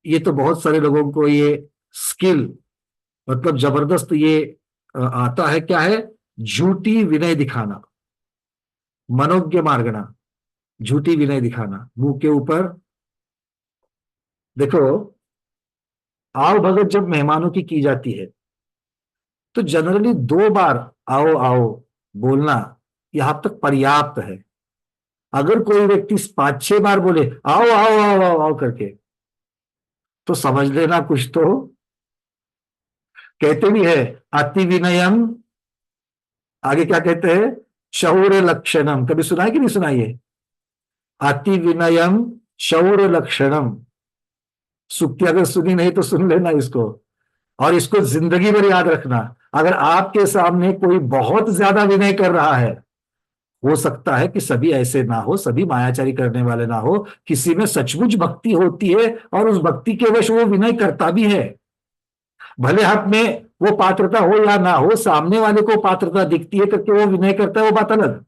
ये तो बहुत सारे लोगों को ये स्किल मतलब जबरदस्त ये आता है। क्या है? झूठी विनय दिखाना। मनोज्ञ मार्गणा, झूठी विनय दिखाना। मुंह के ऊपर देखो, आओ भगत जब मेहमानों की जाती है तो जनरली 2 बार आओ आओ बोलना यहां तक पर्याप्त है। अगर कोई व्यक्ति 5-6 बार बोले आओ आओ आओ आओ आओ करके, तो समझ लेना कुछ तो, कहते भी है अति विनयम, आगे क्या कहते हैं? शौर्य लक्षणम। कभी सुना है कि नहीं सुना ये? अति विनयम शौर्य लक्षणम। सुक्ति अगर सुनी नहीं तो सुन लेना इसको, और इसको जिंदगी भर याद रखना। अगर आपके सामने कोई बहुत ज्यादा विनय कर रहा है, हो सकता है कि सभी ऐसे ना हो, सभी मायाचारी करने वाले ना हो, किसी में सचमुच भक्ति होती है और उस भक्ति के वश वो विनय करता भी है। भले हाथ में वो पात्रता हो या ना हो, सामने वाले को पात्रता दिखती है करके वो विनय करता है, वो बात अलग।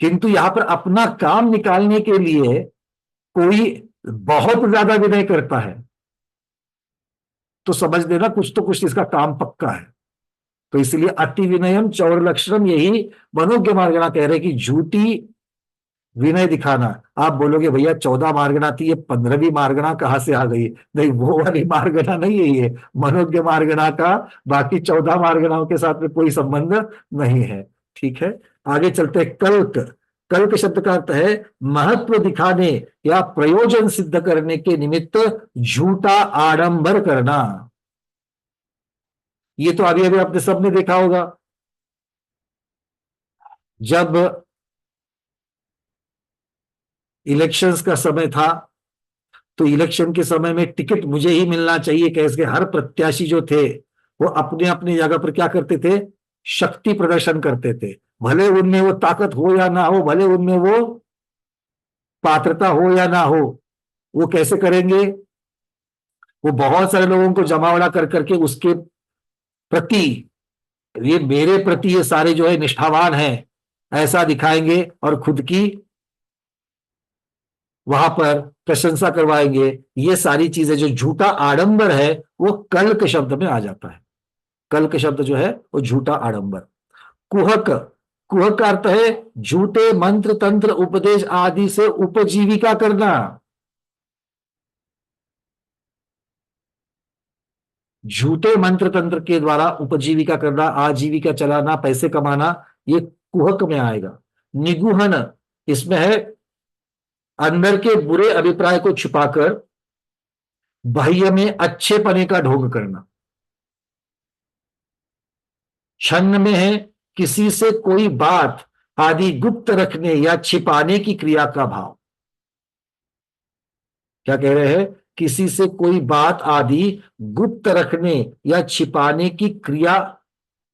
किंतु यहां पर अपना काम निकालने के लिए कोई बहुत ज्यादा विनय करता है तो समझ लेना कुछ तो कुछ इसका काम पक्का है। तो इसलिए अति विनयम चौर लक्षणम, यही मनोज्ञ मार्गणा कह रहे कि झूठी विनय दिखाना। आप बोलोगे भैया 14 मार्गणा थी, ये 15वीं मार्गणा कहां से आ गई? नहीं, वो वाली मार्गणा नहीं है ये। मनोज्ञ मार्गणा का बाकी 14 मार्गणाओं के साथ में कोई संबंध नहीं है। ठीक है, आगे चलते हैं। कल्क। कल्क शब्द का अर्थ है महत्व दिखाने या प्रयोजन सिद्ध करने के निमित्त झूठा आडंबर करना। ये तो अभी अभी आपने सबने देखा होगा, जब इलेक्शंस का समय था तो इलेक्शन के समय में टिकट मुझे ही मिलना चाहिए कैसे हर प्रत्याशी जो थे वो अपने अपने जगह पर क्या करते थे? शक्ति प्रदर्शन करते थे। भले उनमें वो ताकत हो या ना हो, भले उनमें वो पात्रता हो या ना हो, वो कैसे करेंगे? वो बहुत सारे लोगों को जमावड़ा कर करके उसके प्रति, ये मेरे प्रति ये सारे जो है निष्ठावान हैं ऐसा दिखाएंगे और खुद की वहां पर प्रशंसा करवाएंगे। ये सारी चीजें जो झूठा आडंबर है वो कल्क शब्द में आ जाता है। कल्क शब्द जो है वो झूठा आडंबर। कुहक। कुहक का अर्थ है झूठे मंत्र तंत्र उपदेश आदि से उपजीविका करना। झूठे मंत्र तंत्र के द्वारा उपजीविका करना, आजीविका चलाना, पैसे कमाना, ये कुहक में आएगा। निगूहन, इसमें है अंदर के बुरे अभिप्राय को छुपाकर बाह्य में अच्छे पने का ढोंग करना। छन्न में है किसी से कोई बात आदि गुप्त रखने या छिपाने की क्रिया का भाव। क्या कह रहे हैं? किसी से कोई बात आदि गुप्त रखने या छिपाने की क्रिया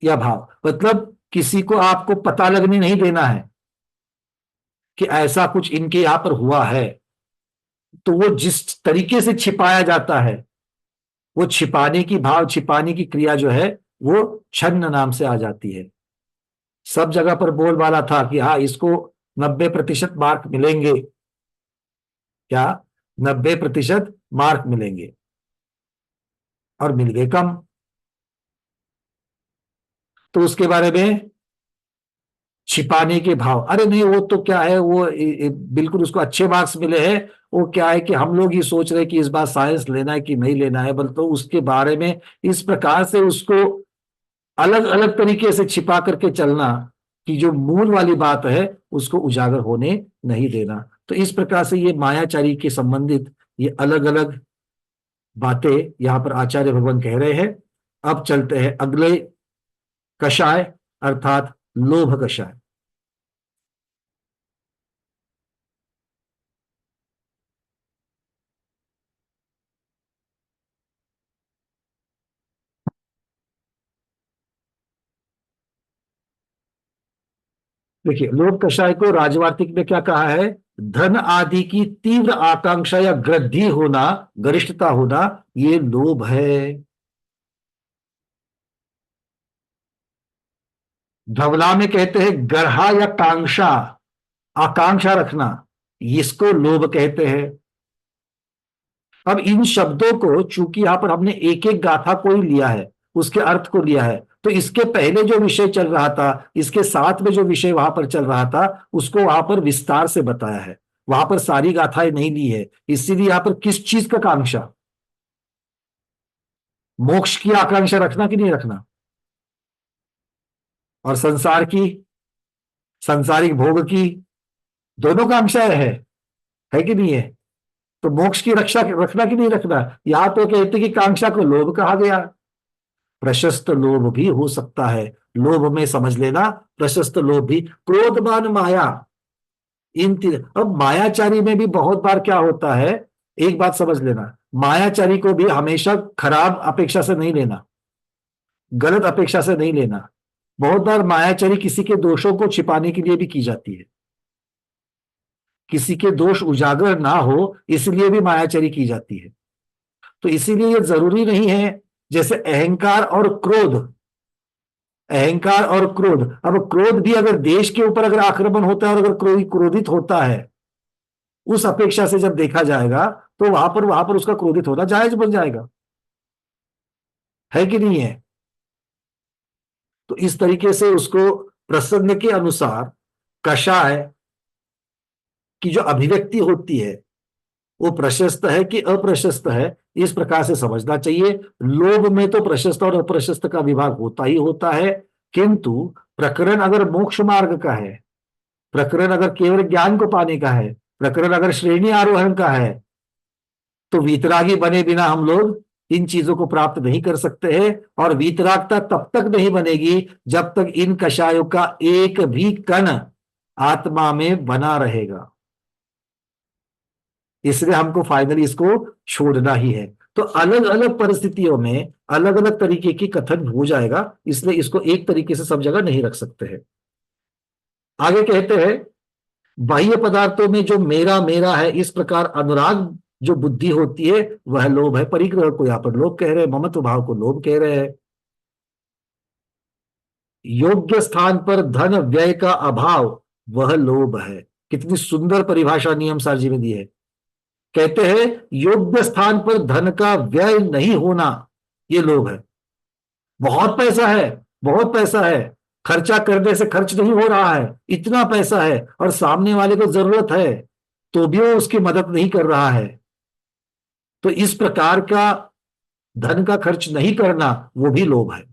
या भाव, मतलब किसी को आपको पता लगने नहीं देना है कि ऐसा कुछ इनके यहां पर हुआ है। तो वो जिस तरीके से छिपाया जाता है, वो छिपाने की भाव, छिपाने की क्रिया जो है वो छन्न नाम से आ जाती है। सब जगह पर बोलबाला था कि हाँ इसको 90% मार्क मिलेंगे। क्या? 90% मार्क मिलेंगे, और मिल गए कम। तो उसके बारे में छिपाने के भाव, अरे नहीं वो तो क्या है, वो बिल्कुल उसको अच्छे मार्क्स मिले हैं, वो क्या है कि हम लोग ही सोच रहे हैं कि इस बार साइंस लेना है कि नहीं लेना है, बल्कि तो उसके बारे में इस प्रकार से उसको अलग अलग तरीके से छिपा करके चलना कि जो मूल वाली बात है उसको उजागर होने नहीं देना। तो इस प्रकार से ये मायाचारी के संबंधित ये अलग अलग बातें यहां पर आचार्य भगवान कह रहे हैं। अब चलते हैं अगले कषाय, अर्थात लोभ कषाय। देखिए, लोभ कषाय को राजवार्तिक में क्या कहा है? धन आदि की तीव्र आकांक्षा या ग्रद्धि होना, गरिष्ठता होना, ये लोभ है। धवला में कहते हैं गर्हा या कांक्षा, आकांक्षा रखना, इसको लोभ कहते हैं। अब इन शब्दों को चूंकि यहां पर हमने एक एक गाथा को ही लिया है, उसके अर्थ को लिया है, तो इसके पहले जो विषय चल रहा था, इसके साथ में जो विषय वहां पर चल रहा था, उसको वहां पर विस्तार से बताया है, वहां पर सारी गाथाएं नहीं ली है। इसीलिए यहां पर किस चीज का कांक्षा? मोक्ष की आकांक्षा रखना कि नहीं रखना? और संसार की, सांसारिक भोग की, दोनों कांक्षाएं है कि नहीं है? तो मोक्ष की रक्षा रखना कि नहीं रखना? यहां तो कहते कि कांक्षा को लोभ कहा गया। प्रशस्त लोभ भी हो सकता है, लोभ में समझ लेना प्रशस्त लोभ भी, क्रोधमान माया, इन तीन। अब मायाचारी में भी बहुत बार क्या होता है, एक बात समझ लेना, मायाचारी को भी हमेशा खराब अपेक्षा से नहीं लेना, गलत अपेक्षा से नहीं लेना। बहुत बार मायाचारी किसी के दोषों को छिपाने के लिए भी की जाती है, किसी के दोष उजागर ना हो इसलिए भी मायाचारी की जाती है। तो इसीलिए ये जरूरी नहीं है, जैसे अहंकार और क्रोध, अहंकार और क्रोध, अब क्रोध भी अगर देश के ऊपर अगर आक्रमण होता है और अगर कोई क्रोधित होता है, उस अपेक्षा से जब देखा जाएगा तो वहां पर उसका क्रोधित होना जायज बन जाएगा, है कि नहीं है? तो इस तरीके से उसको प्रसंग के अनुसार कषाय की जो अभिव्यक्ति होती है वो प्रशस्त है कि अप्रशस्त है, इस प्रकार से समझना चाहिए। लोभ में तो प्रशस्त और अप्रशस्त का विभाग होता ही होता है, किंतु प्रकरण अगर मोक्ष मार्ग का है, प्रकरण अगर केवल ज्ञान को पाने का है, प्रकरण अगर श्रेणी आरोहण का है, तो वीतरागी बने बिना हम लोग इन चीजों को प्राप्त नहीं कर सकते हैं। और वीतरागता तब तक नहीं बनेगी जब तक इन कषायों का एक भी कण आत्मा में बना रहेगा, इसलिए हमको फाइनली इसको छोड़ना ही है। तो अलग अलग परिस्थितियों में अलग अलग तरीके की कथन हो जाएगा, इसलिए इसको एक तरीके से सब जगह नहीं रख सकते हैं। आगे कहते हैं बाह्य पदार्थों में जो मेरा मेरा है, इस प्रकार अनुराग जो बुद्धि होती है वह लोभ है। परिग्रह को यहां पर लोभ कह रहे हैं, ममत्व भाव को लोभ कह रहे हैं। योग्य स्थान पर धन व्यय का अभाव वह लोभ है। कितनी सुंदर परिभाषा नियम सार जी में दी है। कहते हैं योग्य स्थान पर धन का व्यय नहीं होना ये लोभ है। बहुत पैसा है, बहुत पैसा है, खर्चा करने से खर्च नहीं हो रहा है, इतना पैसा है और सामने वाले को जरूरत है तो भी वो उसकी मदद नहीं कर रहा है, तो इस प्रकार का धन का खर्च नहीं करना वो भी लोभ है।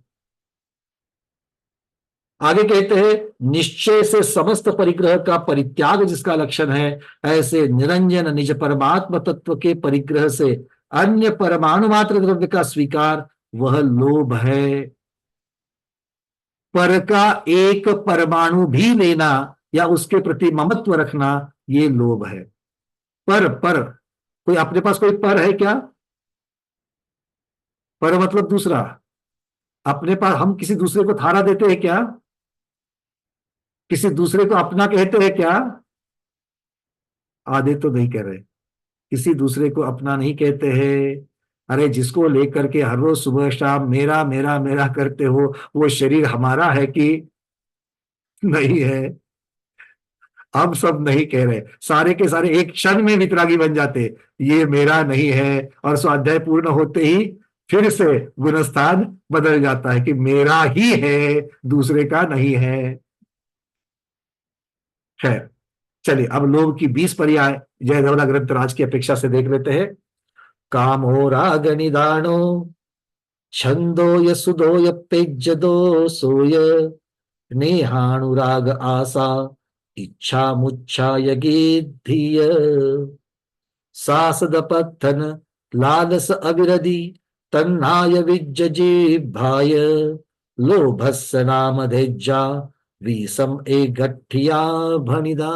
आगे कहते हैं निश्चय से समस्त परिग्रह का परित्याग जिसका लक्षण है, ऐसे निरंजन निज परमात्म तत्व के परिग्रह से अन्य परमाणु मात्र द्रव्य का स्वीकार वह लोभ है। पर का एक परमाणु भी लेना या उसके प्रति ममत्व रखना ये लोभ है। पर कोई अपने पास कोई पर है क्या? पर मतलब दूसरा, अपने पास हम किसी दूसरे को थारा देते हैं क्या? किसी दूसरे को अपना कहते हैं क्या? आधे तो नहीं कह रहे, किसी दूसरे को अपना नहीं कहते हैं। अरे जिसको लेकर के हर रोज सुबह शाम मेरा मेरा मेरा करते हो, वो शरीर हमारा है कि नहीं है? हम सब नहीं कह रहे, सारे के सारे एक क्षण में वितरागी बन जाते, ये मेरा नहीं है, और स्वाध्याय पूर्ण होते ही फिर से गुणस्थान बदल जाता है कि मेरा ही है, दूसरे का नहीं है। है। चलिए अब लोभ की 20 पर्याय जय धवला ग्रंथराज की अपेक्षा से देख लेते हैं। कामो राग निदानो छंदो यसुदो यपेज्जदो सोय नेहानुराग आसा इच्छा मुच्छा यगेधिय सासद पत्थन लालस अविरधि तन्नाय विज्जजीभाय लोभस्य नाम धेज्जा वीसम ए गठिया भनिदा।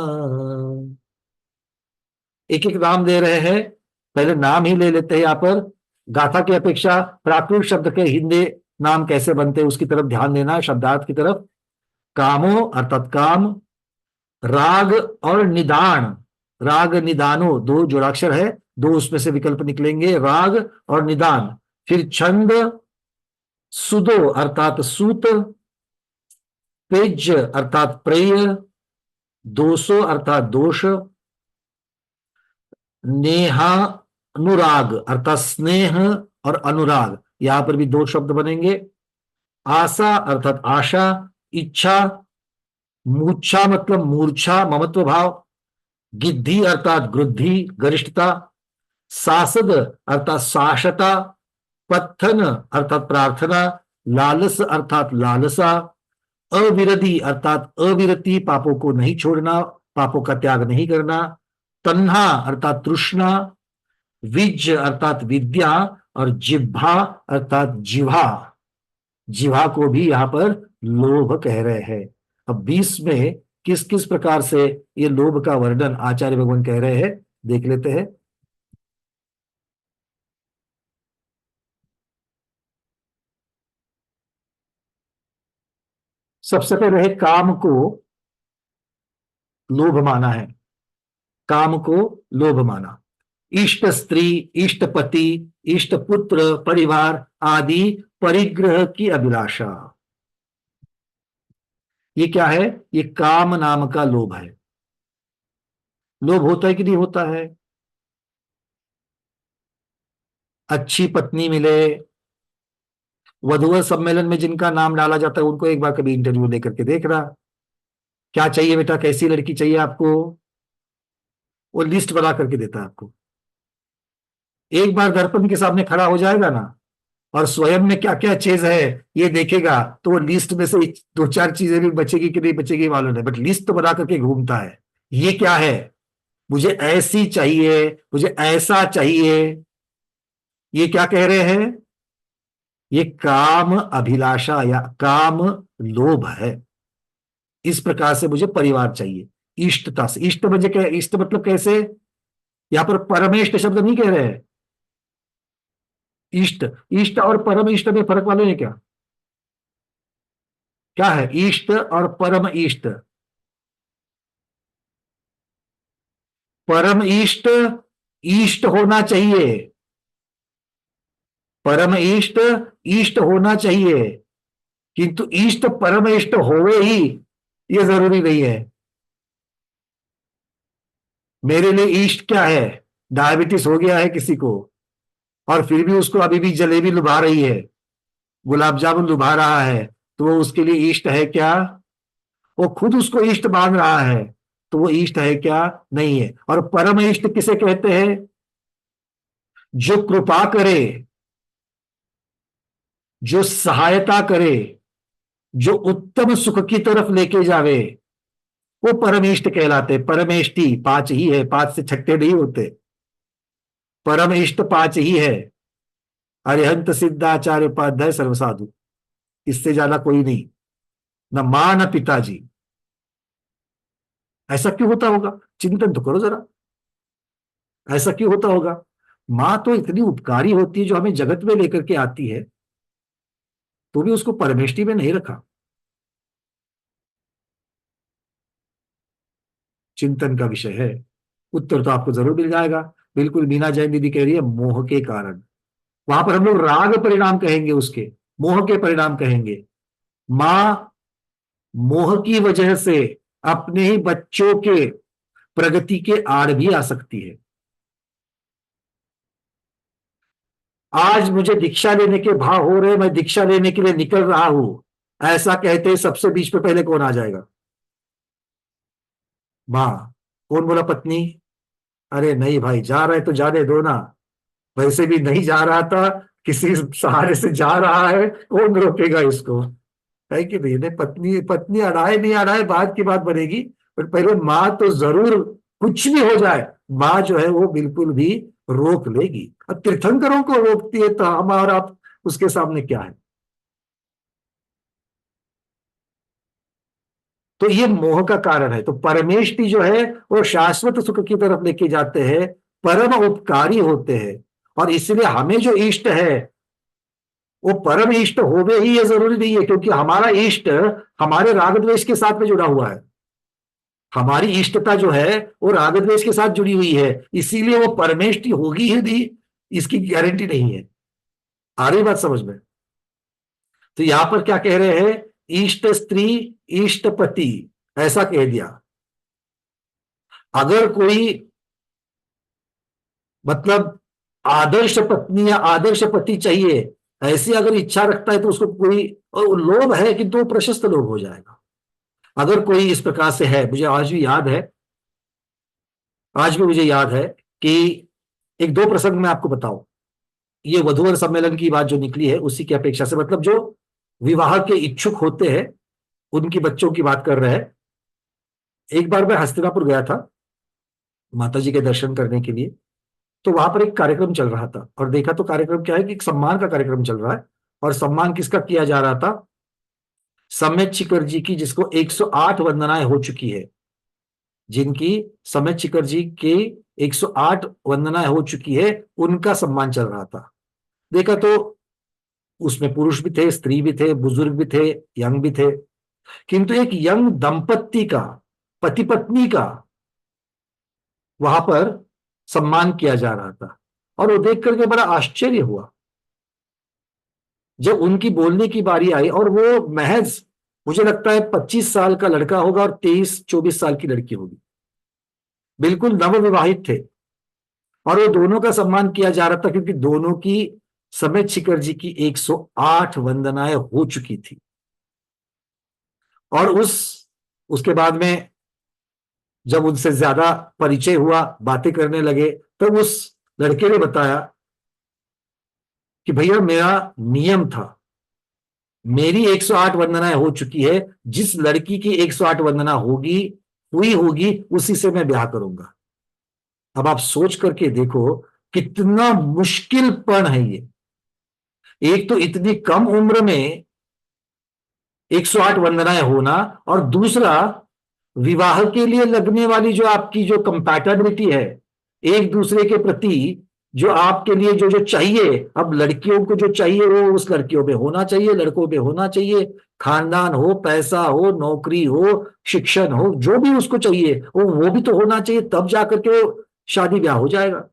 एक एक नाम दे रहे हैं, पहले नाम ही ले लेते हैं। यहाँ पर गाथा की अपेक्षा प्राकृत शब्द के हिंदी नाम कैसे बनते हैं उसकी तरफ ध्यान देना है, शब्दार्थ की तरफ। कामो अर्थात काम, राग और निदान, राग निदानो दो जोड़ाक्षर है, दो उसमें से विकल्प निकलेंगे, राग और निदान। फिर छंद, सुदो अर्थात सूत, पेज अर्थात प्रेय, दोषो अर्थात दोष, नेहा अनुराग अर्थात स्नेह और अनुराग, यहां पर भी दो शब्द बनेंगे। आशा अर्थात आशा, इच्छा, मूर्छा मतलब मूर्छा ममत्व भाव, गिद्धि अर्थात ग्रुद्धि गरिष्ठता, सासद अर्थात साशता, पत्थन अर्थात प्रार्थना, लालस अर्थात लालसा, अविरति अर्थात अविरति पापों को नहीं छोड़ना, पापों का त्याग नहीं करना, तन्हा अर्थात तृष्णा, विज अर्थात विद्या और जिह्वा अर्थात जिह्वा, जिह्वा को भी यहां पर लोभ कह रहे हैं। अब 20 में किस किस प्रकार से ये लोभ का वर्णन आचार्य भगवान कह रहे हैं देख लेते हैं। सबसे पहले काम को लोभ माना है, काम को लोभ माना। इष्ट स्त्री, इष्ट पति, इष्ट पुत्र, परिवार आदि परिग्रह की अभिलाषा, ये क्या है? ये काम नाम का लोभ है। लोभ होता है कि नहीं होता है? अच्छी पत्नी मिले, वधूवर सम्मेलन में जिनका नाम डाला जाता है उनको एक बार कभी इंटरव्यू लेकर के देखना, क्या चाहिए बेटा, कैसी लड़की चाहिए आपको, वो लिस्ट बना करके देता है आपको। एक बार दर्पण के सामने खड़ा हो जाएगा ना और स्वयं में क्या क्या चीज है ये देखेगा, तो वो लिस्ट में से दो चार चीजें भी बचेगी कि नहीं बचेगी मालूम नहीं, बट लिस्ट तो बना करके घूमता है। ये क्या है? मुझे ऐसी चाहिए, मुझे ऐसा चाहिए। ये क्या कह रहे हैं? ये काम अभिलाषा या काम लोभ है। इस प्रकार से मुझे परिवार चाहिए, इष्टता से। इष्ट मुझे क्या, इष्ट मतलब कैसे? यहां पर परमेष्ट शब्द नहीं कह रहे हैं। इष्ट, इष्ट और परम इष्ट में फर्क वाले हैं क्या? क्या है इष्ट और परम इष्ट? परम इष्ट इष्ट होना चाहिए, परम इष्ट इष्ट होना चाहिए, किंतु इष्ट परम इष्ट होवे ही ये जरूरी नहीं है। मेरे लिए इष्ट क्या है? डायबिटीज हो गया है किसी को और फिर भी उसको अभी भी जलेबी लुभा रही है, गुलाब जामुन लुभा रहा है, तो वो उसके लिए इष्ट है क्या? वो खुद उसको इष्ट मान रहा है, तो वो इष्ट है क्या? नहीं है। और परम इष्ट किसे कहते हैं? जो कृपा करे, जो सहायता करे, जो उत्तम सुख की तरफ लेके जावे, वो परमेष्ट कहलाते। परमेष्टि पांच ही है, पांच से छठे नहीं होते। परम इष्ट पांच ही है, अरिहंत सिद्धाचार्य उपाध्याय सर्वसाधु, इससे ज्यादा कोई नहीं, न मां न पिताजी। ऐसा क्यों होता होगा? चिंतन तो करो जरा, ऐसा क्यों होता होगा? मां तो इतनी उपकारी होती है जो हमें जगत में लेकर के आती है, तो भी उसको परमेष्टि में नहीं रखा। चिंतन का विषय है, उत्तर तो आपको जरूर मिल जाएगा। बिल्कुल मीना जैन दीदी कह रही है मोह के कारण। वहां पर हम लोग राग परिणाम कहेंगे, उसके मोह के परिणाम कहेंगे। मां मोह की वजह से अपने ही बच्चों के प्रगति के आड़ भी आ सकती है। आज मुझे दीक्षा लेने के भाव हो रहे, मैं दीक्षा लेने के लिए निकल रहा हूं, ऐसा कहते सबसे बीच पे पहले कौन आ जाएगा? माँ। कौन बोला? पत्नी। अरे नहीं भाई, जा रहा है तो जाने दो ना, वैसे भी नहीं जा रहा था, किसी सहारे से जा रहा है, कौन रोकेगा इसको? है कि नहीं? नहीं, पत्नी पत्नी अड़ाए नहीं अड़ाए बात की बात बनेगी, पर पहले माँ तो जरूर, कुछ भी हो जाए माँ जो है वो बिल्कुल भी रोक लेगी। अब तीर्थंकरों को रोकती है तो हम और आप उसके सामने क्या है? तो ये मोह का कारण है। तो परमेष्टि जो है वो शाश्वत सुख की तरफ लेके जाते हैं, परम उपकारी होते हैं, और इसलिए हमें जो इष्ट है वो परम इष्ट होवे ही, ये जरूरी नहीं है, क्योंकि हमारा इष्ट हमारे राग द्वेष के साथ में जुड़ा हुआ है। हमारी इष्टता जो है वो राग द्वेष के साथ जुड़ी हुई है, इसीलिए वो परमेष्टि होगी ही नहीं, इसकी गारंटी नहीं है। आ रही बात समझ में? तो यहां पर क्या कह रहे हैं? इष्ट स्त्री, इष्ट पति, ऐसा कह दिया। अगर कोई मतलब आदर्श पत्नी या आदर्श पति चाहिए, ऐसी अगर इच्छा रखता है तो उसको कोई, और लोभ है कि तो प्रशस्त लोभ हो जाएगा। अगर कोई इस प्रकार से है, मुझे आज भी याद है, आज भी मुझे याद है कि एक दो प्रसंग मैं आपको बताऊं। ये वधूवर सम्मेलन की बात जो निकली है उसी की अपेक्षा से, मतलब जो विवाह के इच्छुक होते हैं उनकी बच्चों की बात कर रहे हैं। एक बार मैं हस्तिनापुर गया था माता जी के दर्शन करने के लिए, तो वहां पर एक कार्यक्रम चल रहा था, और देखा तो कार्यक्रम क्या है कि एक सम्मान का कार्यक्रम चल रहा है। और सम्मान किसका किया जा रहा था? सम्यक शिखर जी की, जिसको 108 वंदनाएं हो चुकी है, जिनकी सम्यक शिखर जी की 108 वंदनाएं हो चुकी है, उनका सम्मान चल रहा था। देखा तो उसमें पुरुष भी थे, स्त्री भी थे, बुजुर्ग भी थे, यंग भी थे, किंतु एक यंग दंपत्ति का, पति पत्नी का वहां पर सम्मान किया जा रहा था। और वो देख करके बड़ा आश्चर्य हुआ जब उनकी बोलने की बारी आई, और वो महज, मुझे लगता है 25 साल का लड़का होगा और 23-24 साल की लड़की होगी, बिल्कुल नवविवाहित थे। और वो दोनों का सम्मान किया जा रहा था क्योंकि दोनों की समेत शिखर जी की 108 वंदनाएं हो चुकी थी। और उसके बाद में जब उनसे ज्यादा परिचय हुआ, बातें करने लगे, तब उस लड़के ने बताया कि भैया मेरा नियम था, मेरी 108 वंदनाएं हो चुकी है, जिस लड़की की 108 वंदना होगी, हुई होगी, उसी से मैं ब्याह करूंगा। अब आप सोच करके देखो कितना मुश्किलपन है ये। एक तो इतनी कम उम्र में 108 वंदनाएं होना, और दूसरा विवाह के लिए लगने वाली जो आपकी जो कंपैटिबिलिटी है एक दूसरे के प्रति, जो आपके लिए जो जो चाहिए, अब लड़कियों को जो चाहिए वो उस लड़कियों में होना चाहिए, लड़कों में होना चाहिए, खानदान हो, पैसा हो, नौकरी हो, शिक्षण हो, जो भी उसको चाहिए वो भी तो होना चाहिए, तब जाकर के वो शादी ब्याह हो जाएगा।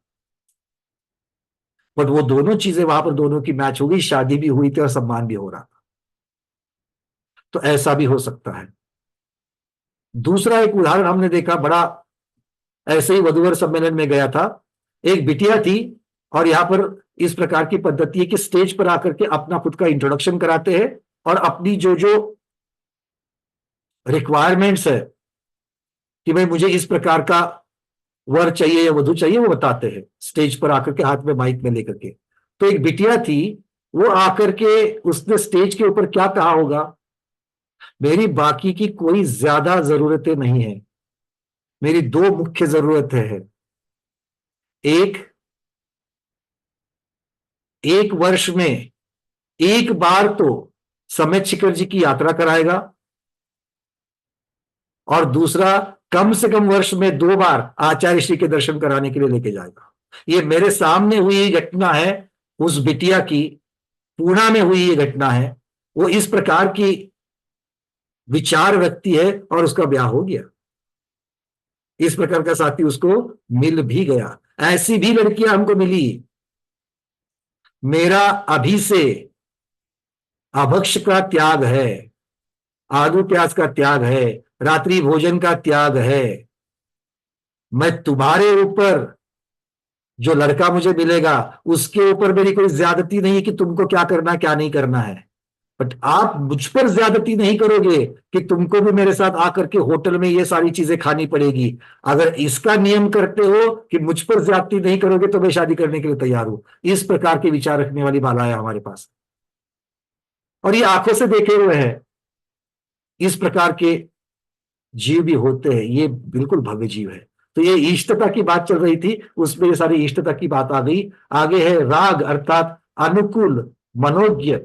बट वो दोनों चीजें वहां पर दोनों की मैच हो गई, शादी भी हुई थी और सम्मान भी हो रहा था। तो ऐसा भी हो सकता है। दूसरा एक उदाहरण हमने देखा, बड़ा ऐसे ही वधूवर सम्मेलन में गया था, एक बिटिया थी, और यहां पर इस प्रकार की पद्धति है कि स्टेज पर आकर के अपना खुद का इंट्रोडक्शन कराते हैं, और अपनी जो जो रिक्वायरमेंट्स है कि भाई मुझे इस प्रकार का वर चाहिए या वधु चाहिए, वो बताते हैं स्टेज पर आकर के, हाथ में माइक में लेकर के। तो एक बिटिया थी, वो आकर के उसने स्टेज के ऊपर क्या कहा होगा? मेरी बाकी की कोई ज्यादा जरूरतें नहीं है, मेरी दो मुख्य जरूरतें हैं। एक, एक वर्ष में एक बार तो समेत शिखर जी की यात्रा कराएगा, और दूसरा कम से कम वर्ष में 2 बार आचार्य श्री के दर्शन कराने के लिए लेके जाएगा। ये मेरे सामने हुई घटना है, उस बिटिया की पूना में हुई ये घटना है। वो इस प्रकार की विचार व्यक्ति है, और उसका ब्याह हो गया। इस प्रकार का साथी उसको मिल भी गया। ऐसी भी लड़कियां हमको मिली। मेरा अभी से अभक्ष का त्याग है, आलू प्याज का त्याग है, रात्रि भोजन का त्याग है। मैं तुम्हारे ऊपर, जो लड़का मुझे मिलेगा उसके ऊपर मेरी कोई ज्यादती नहीं है कि तुमको क्या करना क्या नहीं करना है। बट आप मुझ पर ज्यादती नहीं करोगे कि तुमको भी मेरे साथ आकर के होटल में ये सारी चीजें खानी पड़ेगी। अगर इसका नियम करते हो कि मुझ पर ज्यादती नहीं करोगे तो मैं शादी करने के लिए तैयार हूं। इस प्रकार के विचार रखने वाली बाला है हमारे पास, और ये आंखों से देखे हुए हैं। इस प्रकार के जीव भी होते हैं, ये बिल्कुल भव्य जीव है। तो ये इष्टता की बात चल रही थी, उसमें ये सारी इष्टता की बात आ गई। आगे है राग, अर्थात अनुकूल, मनोज्ञ,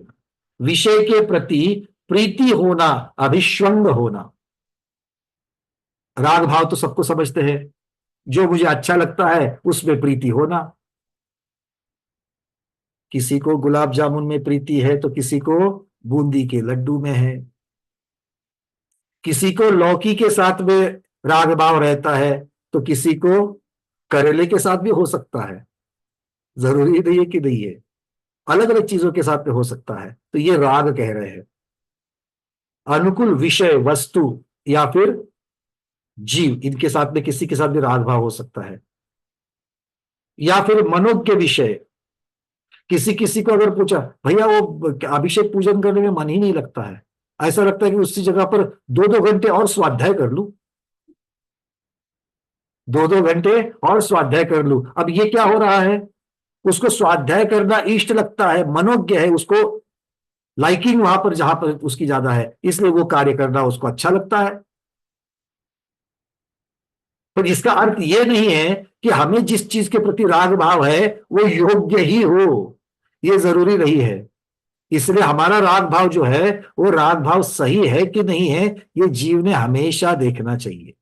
विषय के प्रति प्रीति होना, अभिष्वंग होना। राग भाव तो सबको समझते हैं, जो मुझे अच्छा लगता है उसमें प्रीति होना। किसी को गुलाब जामुन में प्रीति है तो किसी को बूंदी के लड्डू में है, किसी को लौकी के साथ में राग भाव रहता है तो किसी को करेले के साथ भी हो सकता है। जरूरी नहीं है कि नहीं है, अलग अलग चीजों के साथ में हो सकता है। तो ये राग कह रहे हैं। अनुकूल विषय, वस्तु या फिर जीव, इनके साथ में किसी के साथ भी राग भाव हो सकता है। या फिर मनोज्ञ विषय, किसी किसी को अगर पूछा भैया वो अभिषेक पूजन करने में मन ही नहीं लगता है, ऐसा लगता है कि उसी जगह पर 2-2 घंटे और स्वाध्याय कर लूं, 2-2 घंटे और स्वाध्याय कर लूं। अब ये क्या हो रहा है, उसको स्वाध्याय करना इष्ट लगता है, मनोज्ञ है, उसको लाइकिंग वहां पर जहां पर उसकी ज्यादा है, इसलिए वो कार्य करना उसको अच्छा लगता है। पर इसका अर्थ ये नहीं है कि हमें जिस चीज के प्रति राग भाव है वो योग्य ही हो, ये जरूरी नहीं है। इसलिए हमारा राग भाव जो है वो राग भाव सही है कि नहीं है, ये जीव ने हमेशा देखना चाहिए।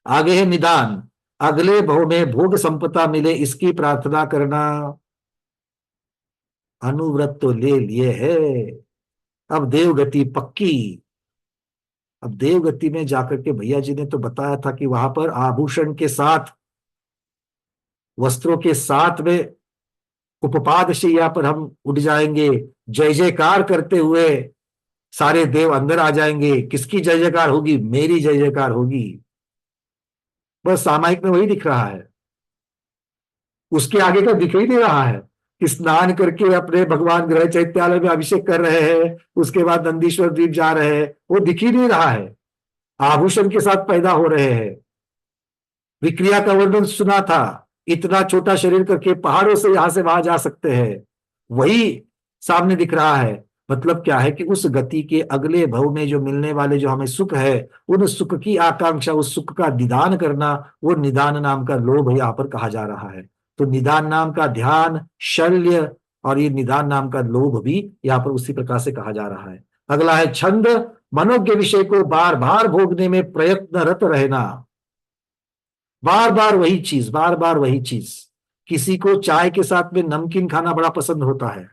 आगे है निदान, अगले भव में भोग संपदा मिले इसकी प्रार्थना करना। अनुव्रत तो ले लिए है, अब देवगति पक्की। अब देवगति में जाकर के भैया जी ने तो बताया था कि वहां पर आभूषण के साथ, वस्त्रों के साथ में उपपाद शैया पर हम उठ जाएंगे, जय जयकार करते हुए सारे देव अंदर आ जाएंगे। किसकी जय जयकार होगी? मेरी जय जयकार होगी। बस सामायिक में वही दिख रहा है, उसके आगे का दिख ही नहीं रहा है कि स्नान करके अपने भगवान ग्रह चैत्यालय में अभिषेक कर रहे हैं, उसके बाद नंदीश्वर द्वीप जा रहे हैं, वो दिख ही नहीं रहा है। आभूषण के साथ पैदा हो रहे हैं। विक्रिया का वर्णन सुना था, इतना छोटा शरीर करके पहाड़ों से यहां से वहां जा सकते हैं, वही सामने दिख रहा है। मतलब क्या है कि उस गति के अगले भव में जो मिलने वाले जो हमें सुख है, उन सुख की आकांक्षा, उस सुख का निदान करना, वो निदान नाम का लोभ यहाँ पर कहा जा रहा है। तो निदान नाम का ध्यान, शल्य, और ये निदान नाम का लोभ भी यहाँ पर उसी प्रकार से कहा जा रहा है। अगला है छंद, मनोज्ञ विषय को बार बार भोगने में प्रयत्नरत रहना। बार बार वही चीज, बार बार वही चीज। किसी को चाय के साथ में नमकीन खाना बड़ा पसंद होता है,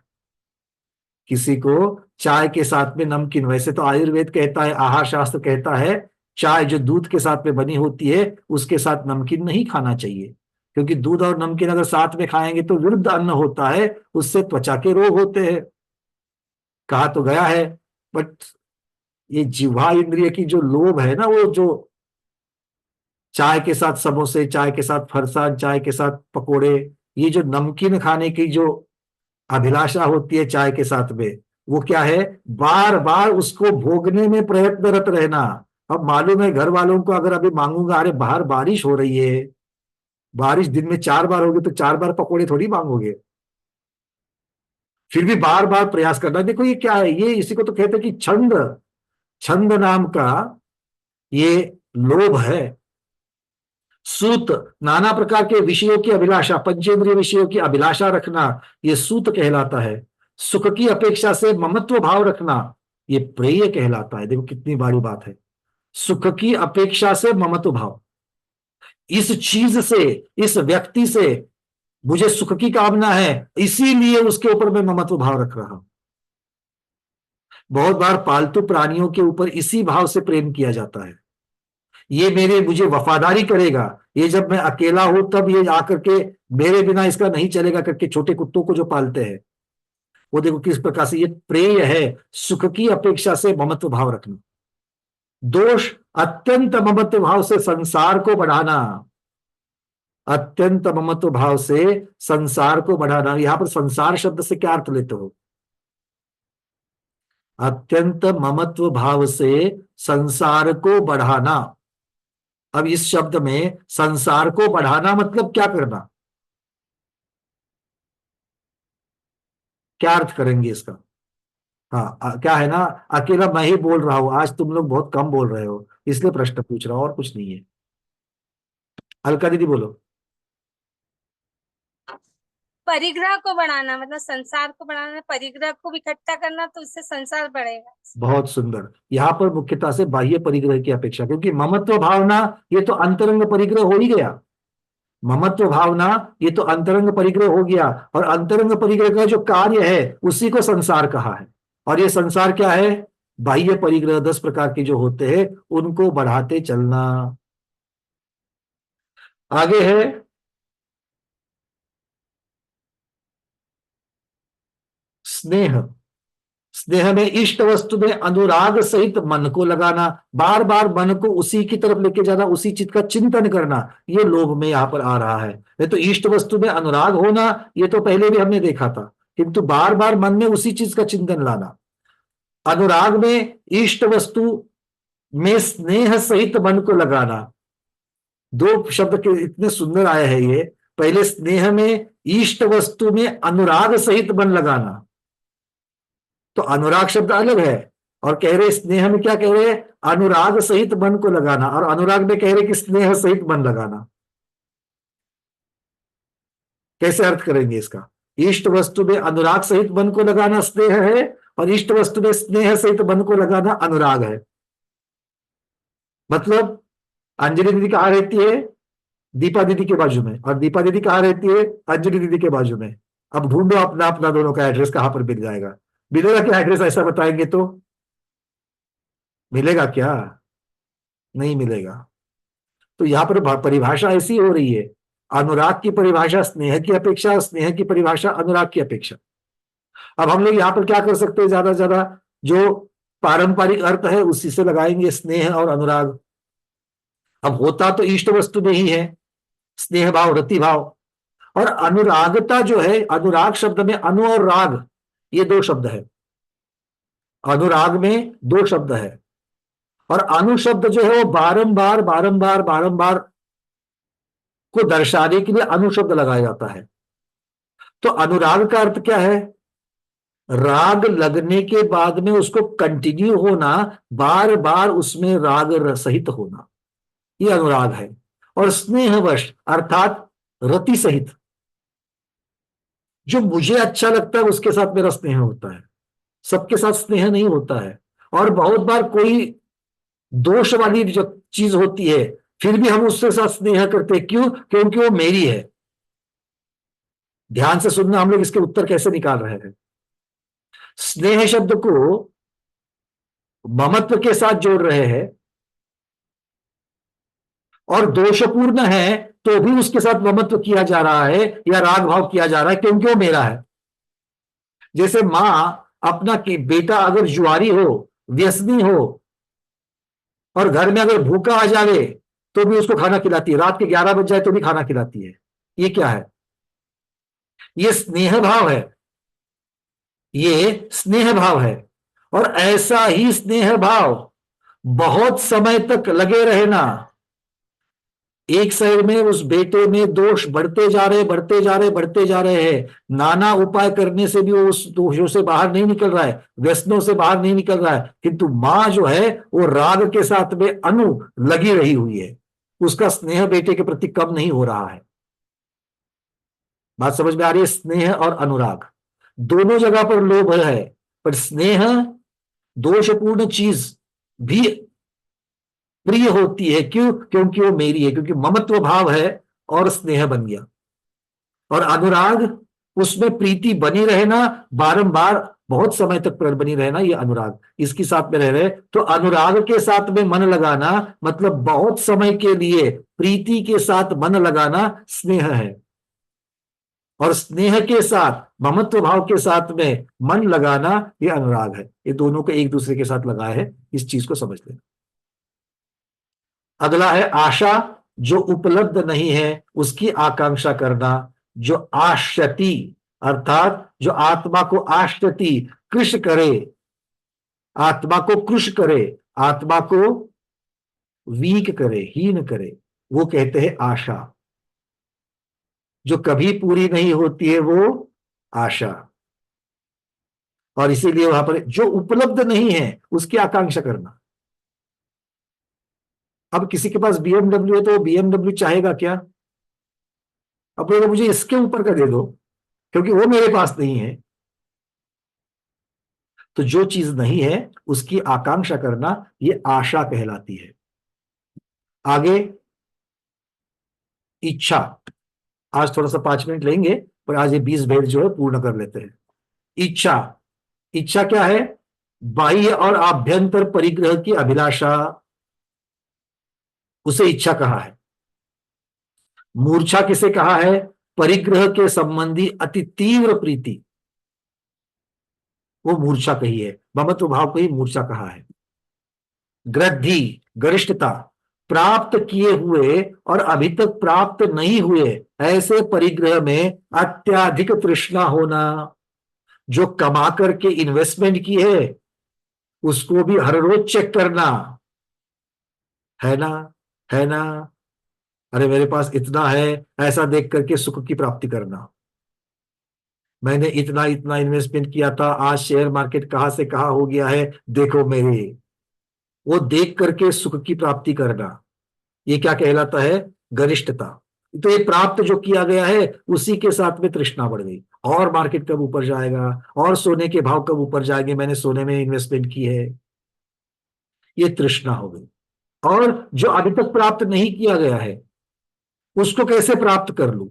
किसी को चाय के साथ में नमकीन। वैसे तो आयुर्वेद कहता है, आहार शास्त्र कहता है, चाय जो दूध के साथ में बनी होती है उसके साथ नमकीन नहीं खाना चाहिए, क्योंकि दूध और नमकीन अगर साथ में खाएंगे तो विरुद्ध अन्न होता है, उससे त्वचा के रोग होते हैं। कहा तो गया है, बट ये जिह्वा इंद्रिय की जो लोभ है ना, वो जो चाय के साथ समोसे, चाय के साथ फरसान, चाय के साथ पकोड़े, ये जो नमकीन खाने की जो अभिलाषा होती है चाय के साथ में, वो क्या है, बार बार उसको भोगने में प्रयत्नरत रहना। अब मालूम है घर वालों को, अगर अभी मांगूंगा, अरे बाहर बारिश हो रही है, बारिश दिन में 4 बार होगी तो 4 बार पकोड़े थोड़ी मांगोगे, फिर भी बार बार प्रयास करना। देखो ये क्या है, ये इसी को तो कहते हैं कि छंद, छंद नाम का ये लोभ है। सूत, नाना प्रकार के विषयों की अभिलाषा, पंचेंद्रिय विषयों की अभिलाषा रखना, ये सूत कहलाता है। सुख की अपेक्षा से ममत्व भाव रखना, ये प्रेय कहलाता है। देखो कितनी बड़ी बात है, सुख की अपेक्षा से ममत्व भाव। इस चीज से, इस व्यक्ति से मुझे सुख की कामना है, इसीलिए उसके ऊपर मैं ममत्व भाव रख रहा हूं। बहुत बार पालतू प्राणियों के ऊपर इसी भाव से प्रेम किया जाता है, ये मेरे मुझे वफादारी करेगा, ये जब मैं अकेला हूं तब ये आकर के मेरे बिना इसका नहीं चलेगा करके छोटे कुत्तों को जो पालते हैं, वो देखो किस प्रकार से ये प्रेय है, सुख की अपेक्षा से ममत्व भाव रखना। दोष, अत्यंत ममत्व भाव से संसार को बढ़ाना, अत्यंत ममत्व भाव से संसार को बढ़ाना। यहां पर संसार शब्द से क्या अर्थ लेते हो? अत्यंत ममत्व भाव से संसार को बढ़ाना। अब इस शब्द में संसार को बढ़ाना मतलब क्या करना, क्या अर्थ करेंगे इसका? हाँ, क्या है ना, अकेला मैं ही बोल रहा हूं आज, तुम लोग बहुत कम बोल रहे हो, इसलिए प्रश्न पूछ रहा हूं, और कुछ नहीं है। अलका दीदी बोलो। परिग्रह को बढ़ाना मतलब संसार को बढ़ाना, परिग्रह को इकट्ठा करना, तो उससे संसार बढ़ेगा। बहुत सुंदर। यहाँ पर मुख्यता से बाह्य परिग्रह की अपेक्षा, क्योंकि ममत्व भावना ये तो अंतरंग परिग्रह हो ही गया। ममत्व भावना ये तो अंतरंग परिग्रह हो गया, और अंतरंग परिग्रह का जो कार्य है उसी को संसार कहा है। और ये संसार क्या है? बाह्य परिग्रह 10 प्रकार के जो होते हैं उनको बढ़ाते चलना। आगे है स्नेह। स्नेह में इष्ट वस्तु में अनुराग सहित मन को लगाना, बार बार मन को उसी की तरफ लेके जाना, उसी चीज का चिंतन करना, ये लोभ में यहां पर आ रहा है। नहीं तो इष्ट वस्तु में अनुराग होना ये तो पहले भी हमने देखा था, किंतु बार बार मन में उसी चीज का चिंतन लाना। अनुराग में इष्ट वस्तु में स्नेह सहित मन को लगाना। दो शब्द के इतने सुंदर आए हैं ये। पहले स्नेह में इष्ट वस्तु में अनुराग सहित मन लगाना, तो अनुराग शब्द अलग है, और कह रहे स्नेह में क्या कह रहे हैं? अनुराग सहित मन को लगाना, और अनुराग में कह रहे कि स्नेह सहित मन लगाना। कैसे अर्थ करेंगे इसका? इष्ट वस्तु में अनुराग सहित मन को लगाना स्नेह है, और इष्ट वस्तु में स्नेह सहित मन को लगाना अनुराग है। मतलब अंजलि दीदी कहाँ रहती है? दीपा दीदी के बाजू में, और दीपा दीदी कहाँ रहती है? अंजलि दीदी के बाजू में। अब ढूंढो अपना अपना दोनों का एड्रेस कहां पर मिल जाएगा। मिलेगा क्या एड्रेस? ऐसा बताएंगे तो मिलेगा क्या? नहीं मिलेगा। तो यहां पर परिभाषा ऐसी हो रही है, अनुराग की परिभाषा स्नेह की अपेक्षा, स्नेह की परिभाषा अनुराग की अपेक्षा। अब हम लोग यहां पर क्या कर सकते हैं? ज्यादा से ज्यादा जो पारंपरिक अर्थ है उसी से लगाएंगे, स्नेह और अनुराग। अब होता तो इष्ट वस्तु में ही है स्नेह भाव, रति भाव, और अनुरागता जो है, अनुराग शब्द में अनु और राग ये दो शब्द है। अनुराग में दो शब्द है, और अनु शब्द जो है वो बारंबार बारंबार बारंबार को दर्शाने के लिए अनु शब्द लगाया जाता है। तो अनुराग का अर्थ क्या है? राग लगने के बाद में उसको कंटिन्यू होना, बार बार उसमें राग सहित होना, ये अनुराग है। और स्नेहवश अर्थात रति सहित, जो मुझे अच्छा लगता है उसके साथ मेरा स्नेह होता है, सबके साथ स्नेह नहीं होता है। और बहुत बार कोई दोष वाली जो चीज होती है फिर भी हम उसके साथ स्नेह करते हैं, क्यों? क्योंकि वो मेरी है। ध्यान से सुनना, हम लोग इसके उत्तर कैसे निकाल रहे हैं। स्नेह शब्द को ममत्व के साथ जोड़ रहे हैं, और दोषपूर्ण है तो भी उसके साथ ममत्व किया जा रहा है या राग भाव किया जा रहा है, क्योंकि वो मेरा है। जैसे मां अपना बेटा अगर जुआरी हो, व्यसनी हो, और घर में अगर भूखा आ जावे तो भी उसको खाना खिलाती है, रात के 11 बज जाए तो भी खाना खिलाती है। ये क्या है? ये स्नेह भाव है, ये स्नेह भाव है। और ऐसा ही स्नेह भाव बहुत समय तक लगे रहना। एक साइड में उस बेटे में दोष बढ़ते जा रहे बढ़ते जा रहे बढ़ते जा रहे हैं, नाना उपाय करने से भी वो उस दोषों से बाहर नहीं निकल रहा है, व्यसनों से बाहर नहीं निकल रहा है, किंतु मां जो है वो राग के साथ में अनु लगी रही हुई है, उसका स्नेह बेटे के प्रति कम नहीं हो रहा है। बात समझ में आ रही है? स्नेह और अनुराग दोनों जगह पर लोभ है, पर स्नेह दोषपूर्ण चीज भी प्रिय होती है। क्यों? क्योंकि वो मेरी है, क्योंकि ममत्व भाव है और स्नेह बन गया। और अनुराग उसमें प्रीति बनी रहना, बारंबार बहुत समय तक बनी रहना, ये अनुराग इसके साथ में रह रहे। तो अनुराग के साथ में मन लगाना मतलब बहुत समय के लिए प्रीति के साथ मन लगाना स्नेह है, और स्नेह के साथ ममत्व भाव के साथ में मन लगाना ये अनुराग है। ये दोनों को एक दूसरे के साथ लगाए है, इस चीज को समझ लेना। अगला है आशा, जो उपलब्ध नहीं है उसकी आकांक्षा करना। जो आश्यति अर्थात जो आत्मा को आश्यति कृष करे, आत्मा को कृश करे, आत्मा को वीक करे, हीन करे, वो कहते हैं आशा। जो कभी पूरी नहीं होती है वो आशा। और इसीलिए वहां पर जो उपलब्ध नहीं है उसकी आकांक्षा करना। अब किसी के पास बीएमडब्ल्यू है तो वो बीएमडब्ल्यू चाहेगा क्या? अब बोले मुझे इसके ऊपर का दे दो, क्योंकि वो मेरे पास नहीं है। तो जो चीज नहीं है उसकी आकांक्षा करना, ये आशा कहलाती है। आगे इच्छा। आज थोड़ा सा 5 मिनट लेंगे, पर आज ये 20 भेद जो है पूर्ण कर लेते हैं। इच्छा। इच्छा क्या है? बाह्य और आभ्यंतर परिग्रह की अभिलाषा, उसे इच्छा कहा है। मूर्छा किसे कहा है? परिग्रह के संबंधी अति तीव्र प्रीति, वो मूर्छा कही है। ममत्व भाव को ही मूर्छा कहा है। ग्रद्धि, गरिष्ठता, प्राप्त किए हुए और अभी तक प्राप्त नहीं हुए ऐसे परिग्रह में अत्यधिक तृष्णा होना। जो कमा करके इन्वेस्टमेंट की है उसको भी हर रोज चेक करना, है ना, है ना, अरे मेरे पास इतना है, ऐसा देख करके सुख की प्राप्ति करना। मैंने इतना इतना इन्वेस्टमेंट किया था, आज शेयर मार्केट कहां से कहां हो गया है, देखो मेरे, वो देख करके सुख की प्राप्ति करना, ये क्या कहलाता है? गरिष्ठता। तो ये प्राप्त जो किया गया है उसी के साथ में तृष्णा बढ़ गई। और मार्केट कब ऊपर जाएगा, और सोने के भाव कब ऊपर जाएंगे, मैंने सोने में इन्वेस्टमेंट की है, ये तृष्णा हो गई। और जो अभी तक प्राप्त नहीं किया गया है उसको कैसे प्राप्त कर लूं,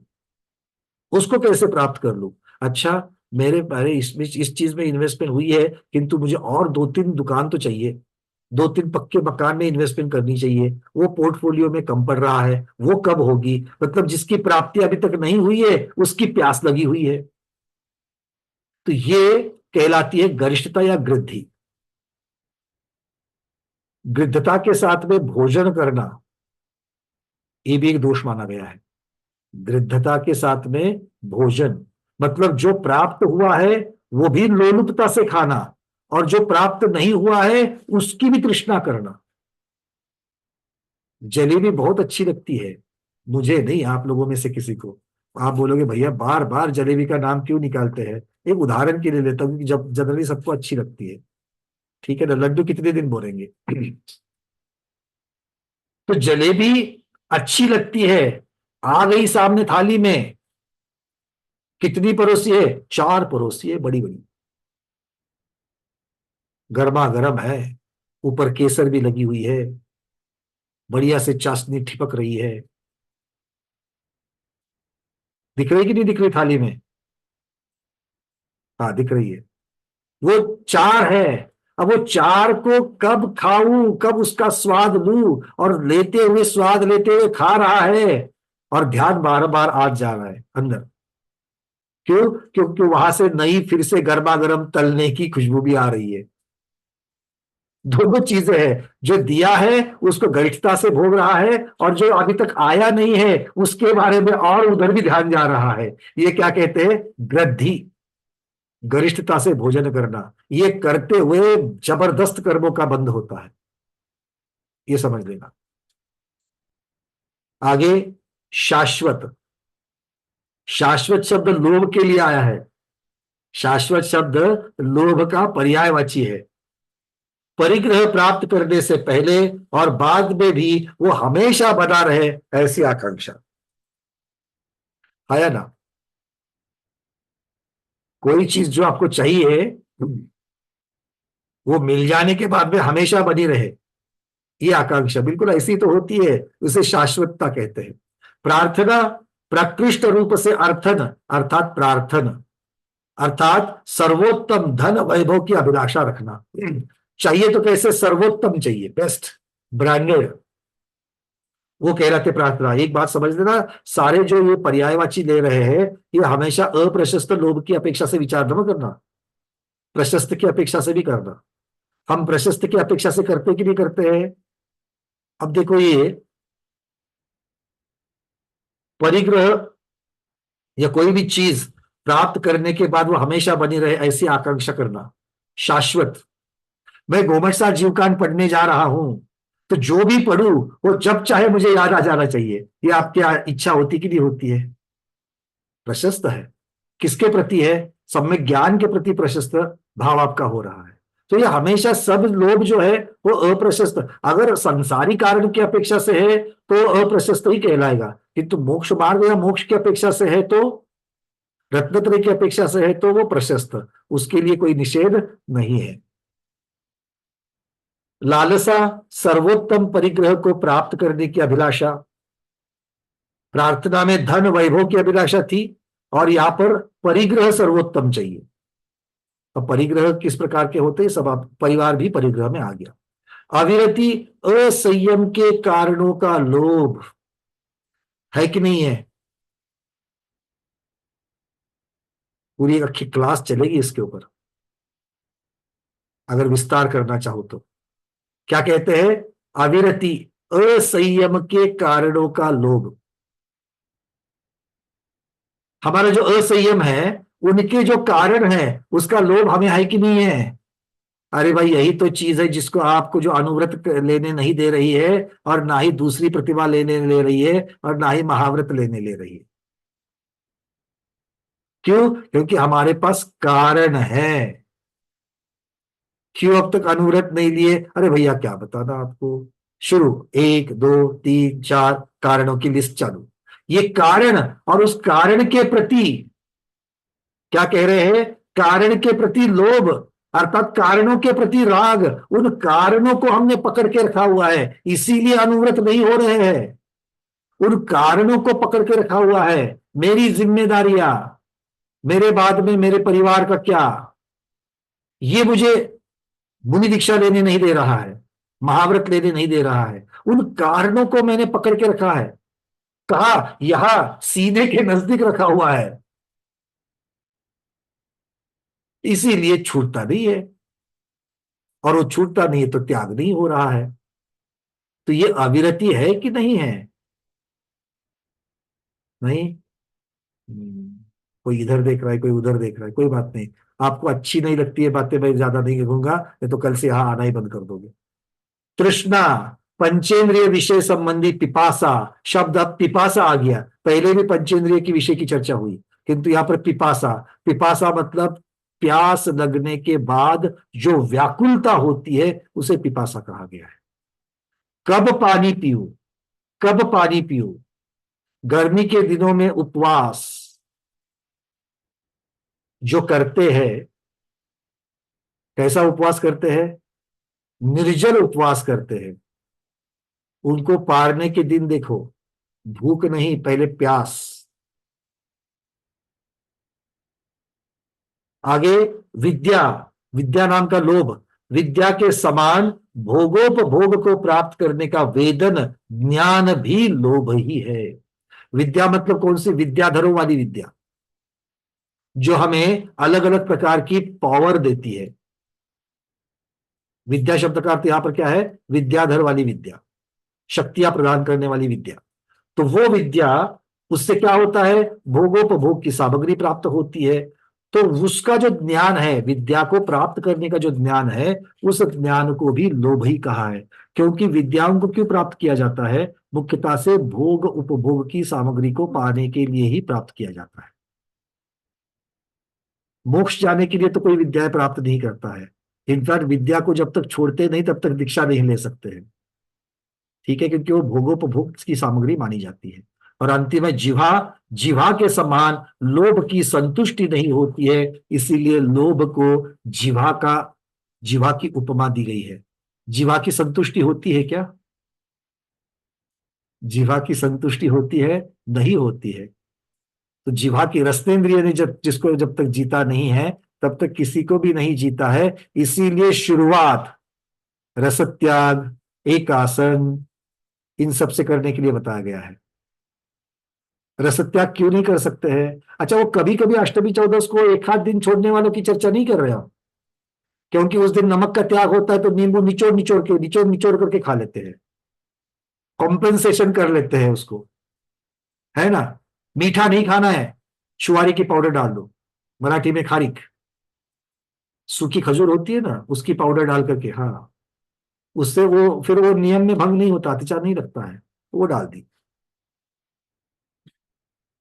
उसको कैसे प्राप्त कर लूं? अच्छा, मेरे बारे इसमें इस चीज में इन्वेस्टमेंट हुई है, किंतु मुझे और 2-3 दुकान तो चाहिए, 2-3 पक्के मकान में इन्वेस्टमेंट करनी चाहिए, वो पोर्टफोलियो में कम पड़ रहा है, वो कब होगी? मतलब जिसकी प्राप्ति अभी तक नहीं हुई है उसकी प्यास लगी हुई है। तो ये कहलाती है गरिष्ठता या गृद्धि। गृद्धता के साथ में भोजन करना, ये भी एक दोष माना गया है। गृद्धता के साथ में भोजन, मतलब जो प्राप्त हुआ है वो भी लोलुपता से खाना, और जो प्राप्त नहीं हुआ है उसकी भी तृष्णा करना। जलेबी बहुत अच्छी लगती है, मुझे नहीं, आप लोगों में से किसी को। आप बोलोगे भैया बार बार जलेबी का नाम क्यों निकालते हैं? एक उदाहरण के लिए लेता हूं कि जब जनरली सबको अच्छी लगती है, ठीक है ना। लड्डू कितने दिन बोलेंगे? तो जलेबी अच्छी लगती है, आ गई सामने थाली में, कितनी परोसी है? 4 परोसी है, बड़ी बड़ी, गर्मा गर्म है, ऊपर केसर भी लगी हुई है, बढ़िया से चाशनी ठिपक रही है। दिख रही कि नहीं दिख रही थाली में? हाँ दिख रही है। वो 4 है। अब वो 4 को कब खाऊं, कब उसका स्वाद लूं, और लेते हुए स्वाद लेते हुए खा रहा है, और ध्यान बार बार आज जा रहा है अंदर। क्यों? क्योंकि वहां से नई फिर से गर्मा गर्म तलने की खुशबू भी आ रही है। दोनों चीजें हैं, जो दिया है उसको गरिष्ठता से भोग रहा है, और जो अभी तक आया नहीं है उसके बारे में और उधर भी ध्यान जा रहा है। ये क्या कहते हैं? गृद्धि, गरिष्ठता से भोजन करना। ये करते हुए जबरदस्त कर्मों का बंध होता है, ये समझ लेना। आगे शाश्वत। शाश्वत शब्द लोभ के लिए आया है। शाश्वत शब्द लोभ का पर्यायवाची है। परिग्रह प्राप्त करने से पहले और बाद में भी वो हमेशा बना रहे ऐसी आकांक्षा, आया ना। कोई चीज जो आपको चाहिए वो मिल जाने के बाद में हमेशा बनी रहे, ये आकांक्षा बिल्कुल ऐसी तो होती है, उसे शाश्वतता कहते हैं। प्रार्थना, प्रकृष्ट रूप से अर्थन अर्थात प्रार्थना, अर्थात सर्वोत्तम धन वैभव की अभिलाषा रखना। चाहिए तो कैसे? सर्वोत्तम चाहिए, बेस्ट, ब्रांडेड, वो कहलाते प्रार्थना। एक बात समझ लेना, सारे जो ये पर्यायवाची ले रहे हैं ये हमेशा अप्रशस्त लोभ की अपेक्षा से विचार न करना, प्रशस्त की अपेक्षा से भी करना। हम प्रशस्त की अपेक्षा से करते कि नहीं करते हैं? अब देखो, ये परिग्रह या कोई भी चीज प्राप्त करने के बाद वो हमेशा बनी रहे ऐसी आकांक्षा करना, शाश्वत। मैं गोमटसार जीवकांड पढ़ने जा रहा हूं, तो जो भी पढ़ूं वो जब चाहे मुझे याद आ जाना चाहिए। ये आपकी इच्छा होती कि नहीं होती है? प्रशस्त है। किसके प्रति है? सम्यक ज्ञान के प्रति प्रशस्त भाव आपका हो रहा है। तो ये हमेशा सब लोभ जो है वो अप्रशस्त, अगर संसारी कारण की अपेक्षा से है तो अप्रशस्त ही कहलाएगा, किंतु मोक्ष मार्ग या मोक्ष की अपेक्षा से है तो, रत्नत्रय की अपेक्षा से है तो वो प्रशस्त, उसके लिए कोई निषेध नहीं है। लालसा सर्वोत्तम परिग्रह को प्राप्त करने की अभिलाषा, प्रार्थना में धन वैभव की अभिलाषा थी और यहां पर परिग्रह सर्वोत्तम चाहिए। अब परिग्रह किस प्रकार के होते हैं, सब परिवार भी परिग्रह में आ गया। अविरति असंयम के कारणों का लोभ है कि नहीं है? पूरी एक अच्छी क्लास चलेगी इसके ऊपर, अगर विस्तार करना चाहो तो। क्या कहते हैं? अविरति असंयम के कारणों का लोभ। हमारा जो असंयम है उनके जो कारण है उसका लोभ हमें है कि नहीं है? अरे भाई यही तो चीज है जिसको आपको जो अनुव्रत लेने नहीं दे रही है, और ना ही दूसरी प्रतिभा लेने ले रही है, और ना ही महाव्रत लेने ले रही है। क्यों? क्योंकि हमारे पास कारण है। क्यों अब तक अनुव्रत नहीं लिए? अरे भैया क्या बताना आपको, शुरू 1 2 3 4 कारणों की लिस्ट चालू। ये कारण, और उस कारण के प्रति क्या कह रहे हैं? कारण के प्रति लोभ, अर्थात कारणों के प्रति राग। उन कारणों को हमने पकड़ के रखा हुआ है, इसीलिए अनुव्रत नहीं हो रहे हैं। उन कारणों को पकड़ के रखा हुआ है। मेरी जिम्मेदारियां, मेरे बाद में मेरे परिवार का क्या, ये मुझे मुनि दीक्षा लेने नहीं दे रहा है, महाव्रत लेने नहीं दे रहा है। उन कारणों को मैंने पकड़ के रखा है। कहा? यहां सीने के नजदीक रखा हुआ है, इसीलिए छूटता नहीं है। और वो छूटता नहीं है तो त्याग नहीं हो रहा है। तो ये अविरति है कि नहीं है? नहीं। कोई इधर देख रहा है, कोई उधर देख रहा है, कोई बात नहीं। आपको अच्छी नहीं लगती है बातें, मैं ज्यादा नहीं कहूंगा, नहीं तो कल से यहां आना ही बंद कर दोगे। तृष्णा, पंचेंद्रिय विषय संबंधी पिपासा, शब्द अब पिपासा आ गया। पहले भी पंचेंद्रिय की विषय की चर्चा हुई, किंतु यहां पर पिपासा, पिपासा मतलब प्यास लगने के बाद जो व्याकुलता होती है उसे पिपासा कहा गया है। कब पानी पीऊं, कब पानी पीऊं? गर्मी के दिनों में उपवास जो करते हैं, कैसा उपवास करते हैं? निर्जल उपवास करते हैं। उनको पारने के दिन देखो, भूख नहीं, पहले प्यास। आगे विद्या, विद्या नाम का लोभ, विद्या के समान भोगोपभोग को प्राप्त करने का वेदन ज्ञान भी लोभ ही है। विद्या मतलब कौन सी? विद्याधरों वाली विद्या, जो हमें अलग अलग प्रकार की पावर देती है। विद्या शब्द का अर्थ यहां पर क्या है? विद्याधर वाली विद्या, शक्तियां प्रदान करने वाली विद्या। तो वो विद्या, उससे क्या होता है? भोगोपभोग की सामग्री प्राप्त होती है। तो उसका जो ज्ञान है, विद्या को प्राप्त करने का जो ज्ञान है, उस ज्ञान को भी लोभ ही कहा है। क्योंकि विद्याओं को क्यों प्राप्त किया जाता है? मुख्यतः से भोग उपभोग की सामग्री को पाने के लिए ही प्राप्त किया जाता है। मोक्ष जाने के लिए तो कोई विद्या प्राप्त नहीं करता है। इनफैक्ट विद्या को जब तक छोड़ते नहीं तब तक दीक्षा नहीं ले सकते हैं, ठीक है, क्योंकि वो भोगोपभोग की सामग्री मानी जाती है। और अंतिम में जिह्वा, जिह्वा के समान लोभ की संतुष्टि नहीं होती है, इसीलिए लोभ को जिह्वा का, जिह्वा की उपमा दी गई है। जिह्वा की संतुष्टि होती है क्या? जिह्वा की संतुष्टि होती है? नहीं होती है। तो जिह्वा की रसनेन्द्रिय ने जिसको जब तक जीता नहीं है तब तक किसी को भी नहीं जीता है। इसीलिए शुरुआत रसत्याग, एक आसन, इन सब से करने के लिए बताया गया है। रसत्याग क्यों नहीं कर सकते हैं? अच्छा, वो कभी कभी अष्टमी चौदस को एक आध दिन छोड़ने वालों की चर्चा नहीं कर रहे हो, क्योंकि उस दिन नमक का त्याग होता है तो नींबू निचोड़ निचोड़ करके खा लेते हैं, कॉम्पेंसेशन कर लेते हैं उसको, है ना। मीठा नहीं खाना है, छुआरी की पाउडर डाल दो, मराठी में खारिक, सूखी खजूर होती है ना, उसकी पाउडर डाल करके, हाँ, उससे वो फिर वो नियम में भंग नहीं होता, अतिचार नहीं लगता है, तो वो डाल दी।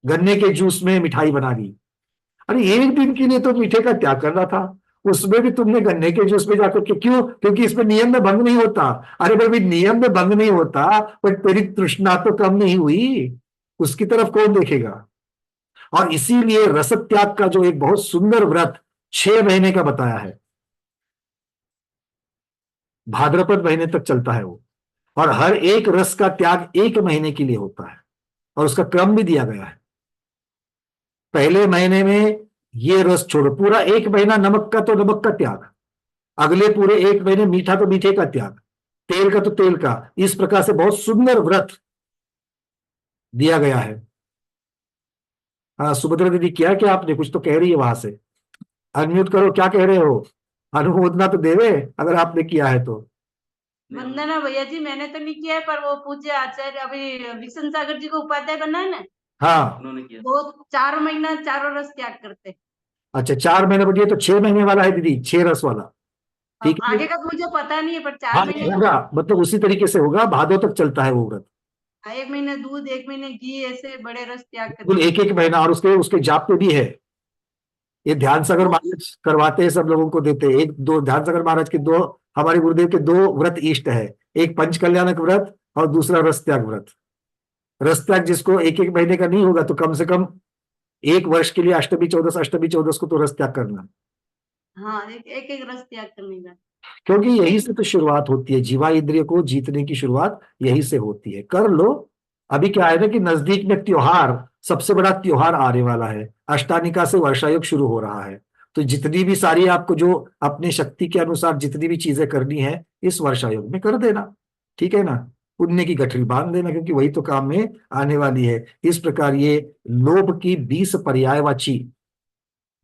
गन्ने के जूस में मिठाई बना दी। अरे एक दिन के लिए तो मीठे का त्याग करना था, उसमें भी तुमने गन्ने के जूस में जाकर के क्यों? क्योंकि इसमें नियम में भंग नहीं होता। अरे भाई, नियम में भंग नहीं होता, पर तेरी तृष्णा तो कम नहीं हुई, उसकी तरफ कौन देखेगा? और इसीलिए रस त्याग का जो एक बहुत सुंदर व्रत 6 महीने का बताया है, भाद्रपद महीने तक चलता है वो, और हर एक रस का त्याग 1 महीने के लिए होता है, और उसका क्रम भी दिया गया है। पहले महीने में ये रस छोड़ो, पूरा 1 महीना नमक का तो नमक का त्याग, अगले पूरे 1 महीने मीठा तो मीठे का त्याग, तेल का तो तेल का, इस प्रकार से बहुत सुंदर व्रत दिया गया है। हाँ सुभद्रा दीदी, क्या क्या आपने, कुछ तो कह रही है वहां से, अनम्यूट करो, क्या कह रहे हो? अनुमोदना तो देवे अगर आपने किया है तो। वंदना भैया जी, मैंने तो नहीं किया है, पर वो पूज्य आचार्य अभी विष्णु सागर जी को उपाध्याय बना है ना, हाँ, उन्होंने किया। वो 4 महीना चारों रस त्याग करते। अच्छा 4 महीने बढ़िए, तो 6 महीने वाला है दीदी, 6 रस वाला। ठीक है, आगे का तो मुझे पता नहीं है, पर 4 हाँ महीने होगा, मतलब उसी तरीके से होगा, भादों तक चलता है वो व्रत। 1 महीने दूध, 1 महीने घी, ऐसे बड़े रस त्याग बिल्कुल करते। एक एक महीना, और उसके उसके जाप पे भी है। ये ध्यान सागर महाराज करवाते हैं, सब लोगों को देते हैं। एक दो ध्यान सागर महाराज के दो, हमारे गुरुदेव के दो व्रत इष्ट है, एक पंच कल्याणक व्रत और दूसरा रस त्याग व्रत। रस त्याग जिसको 1 1 महीने का नहीं होगा, तो कम से कम 1 वर्ष के लिए अष्टमी चौदस को तो रस त्याग करना, हाँ, एक एक रस त्याग करने का। क्योंकि यही से तो शुरुआत होती है, जीवा इंद्रिय को जीतने की शुरुआत यही से होती है। कर लो। अभी क्या है ना कि नजदीक में त्योहार, सबसे बड़ा त्योहार आने वाला है, अष्टानिका से वर्षा योग शुरू हो रहा है, तो जितनी भी सारी आपको जो अपनी शक्ति के अनुसार जितनी भी चीजें करनी है इस वर्षा योग में कर देना, ठीक है ना? पुण्य की गठरी बांध देना, क्योंकि वही तो काम में आने वाली है। इस प्रकार ये लोभ की 20 पर्यायवाची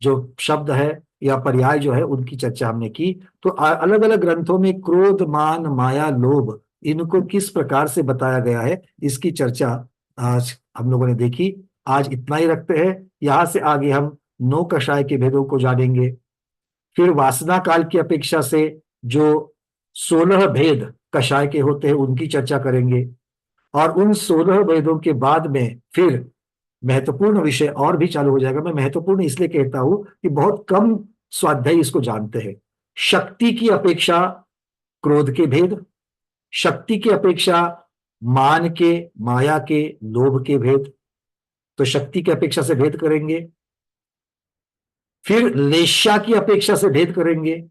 जो शब्द है या पर्याय जो है उनकी चर्चा हमने की। तो अलग अलग ग्रंथों में क्रोध, मान, माया, लोभ, इनको किस प्रकार से बताया गया है, इसकी चर्चा आज हम लोगों ने देखी। आज इतना ही रखते हैं, यहां से आगे हम 9 कषाय के भेदों को जानेंगे, फिर वासना काल की अपेक्षा से जो 16 भेद कषाय के होते हैं उनकी चर्चा करेंगे, और उन 16 भेदों के बाद में फिर महत्वपूर्ण विषय और भी चालू हो जाएगा। मैं महत्वपूर्ण इसलिए कहता हूं कि बहुत कम स्वाध्यायी इसको जानते हैं। शक्ति की अपेक्षा क्रोध के भेद, शक्ति की अपेक्षा मान के, माया के, लोभ के भेद, तो शक्ति की अपेक्षा से भेद करेंगे। फिर लेशा की अपेक्षा से भेद करेंगे,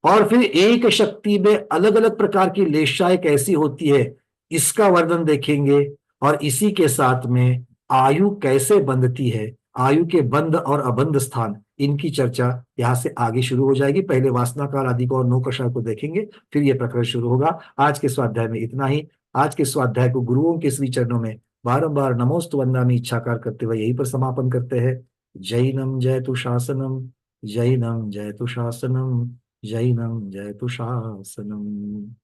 और फिर एक शक्ति में अलग अलग प्रकार की लेशाएं कैसी होती है इसका वर्णन देखेंगे। और इसी के साथ में आयु कैसे बंधती है, आयु के बंध और अबंध स्थान, इनकी चर्चा यहां से आगे शुरू हो जाएगी। पहले वासना काल आदि को और 9 कषाय को देखेंगे, फिर यह प्रकरण शुरू होगा। आज के स्वाध्याय में इतना ही। आज के स्वाध्याय को गुरुओं के श्री चरणों में बारंबार नमोस्तु वंदनामि इच्छाकार करते हुए यहीं पर समापन करते हैं। जैनम जयतु शासनम, जैनम जयतु शासनम, जैनम जयतु शासनम।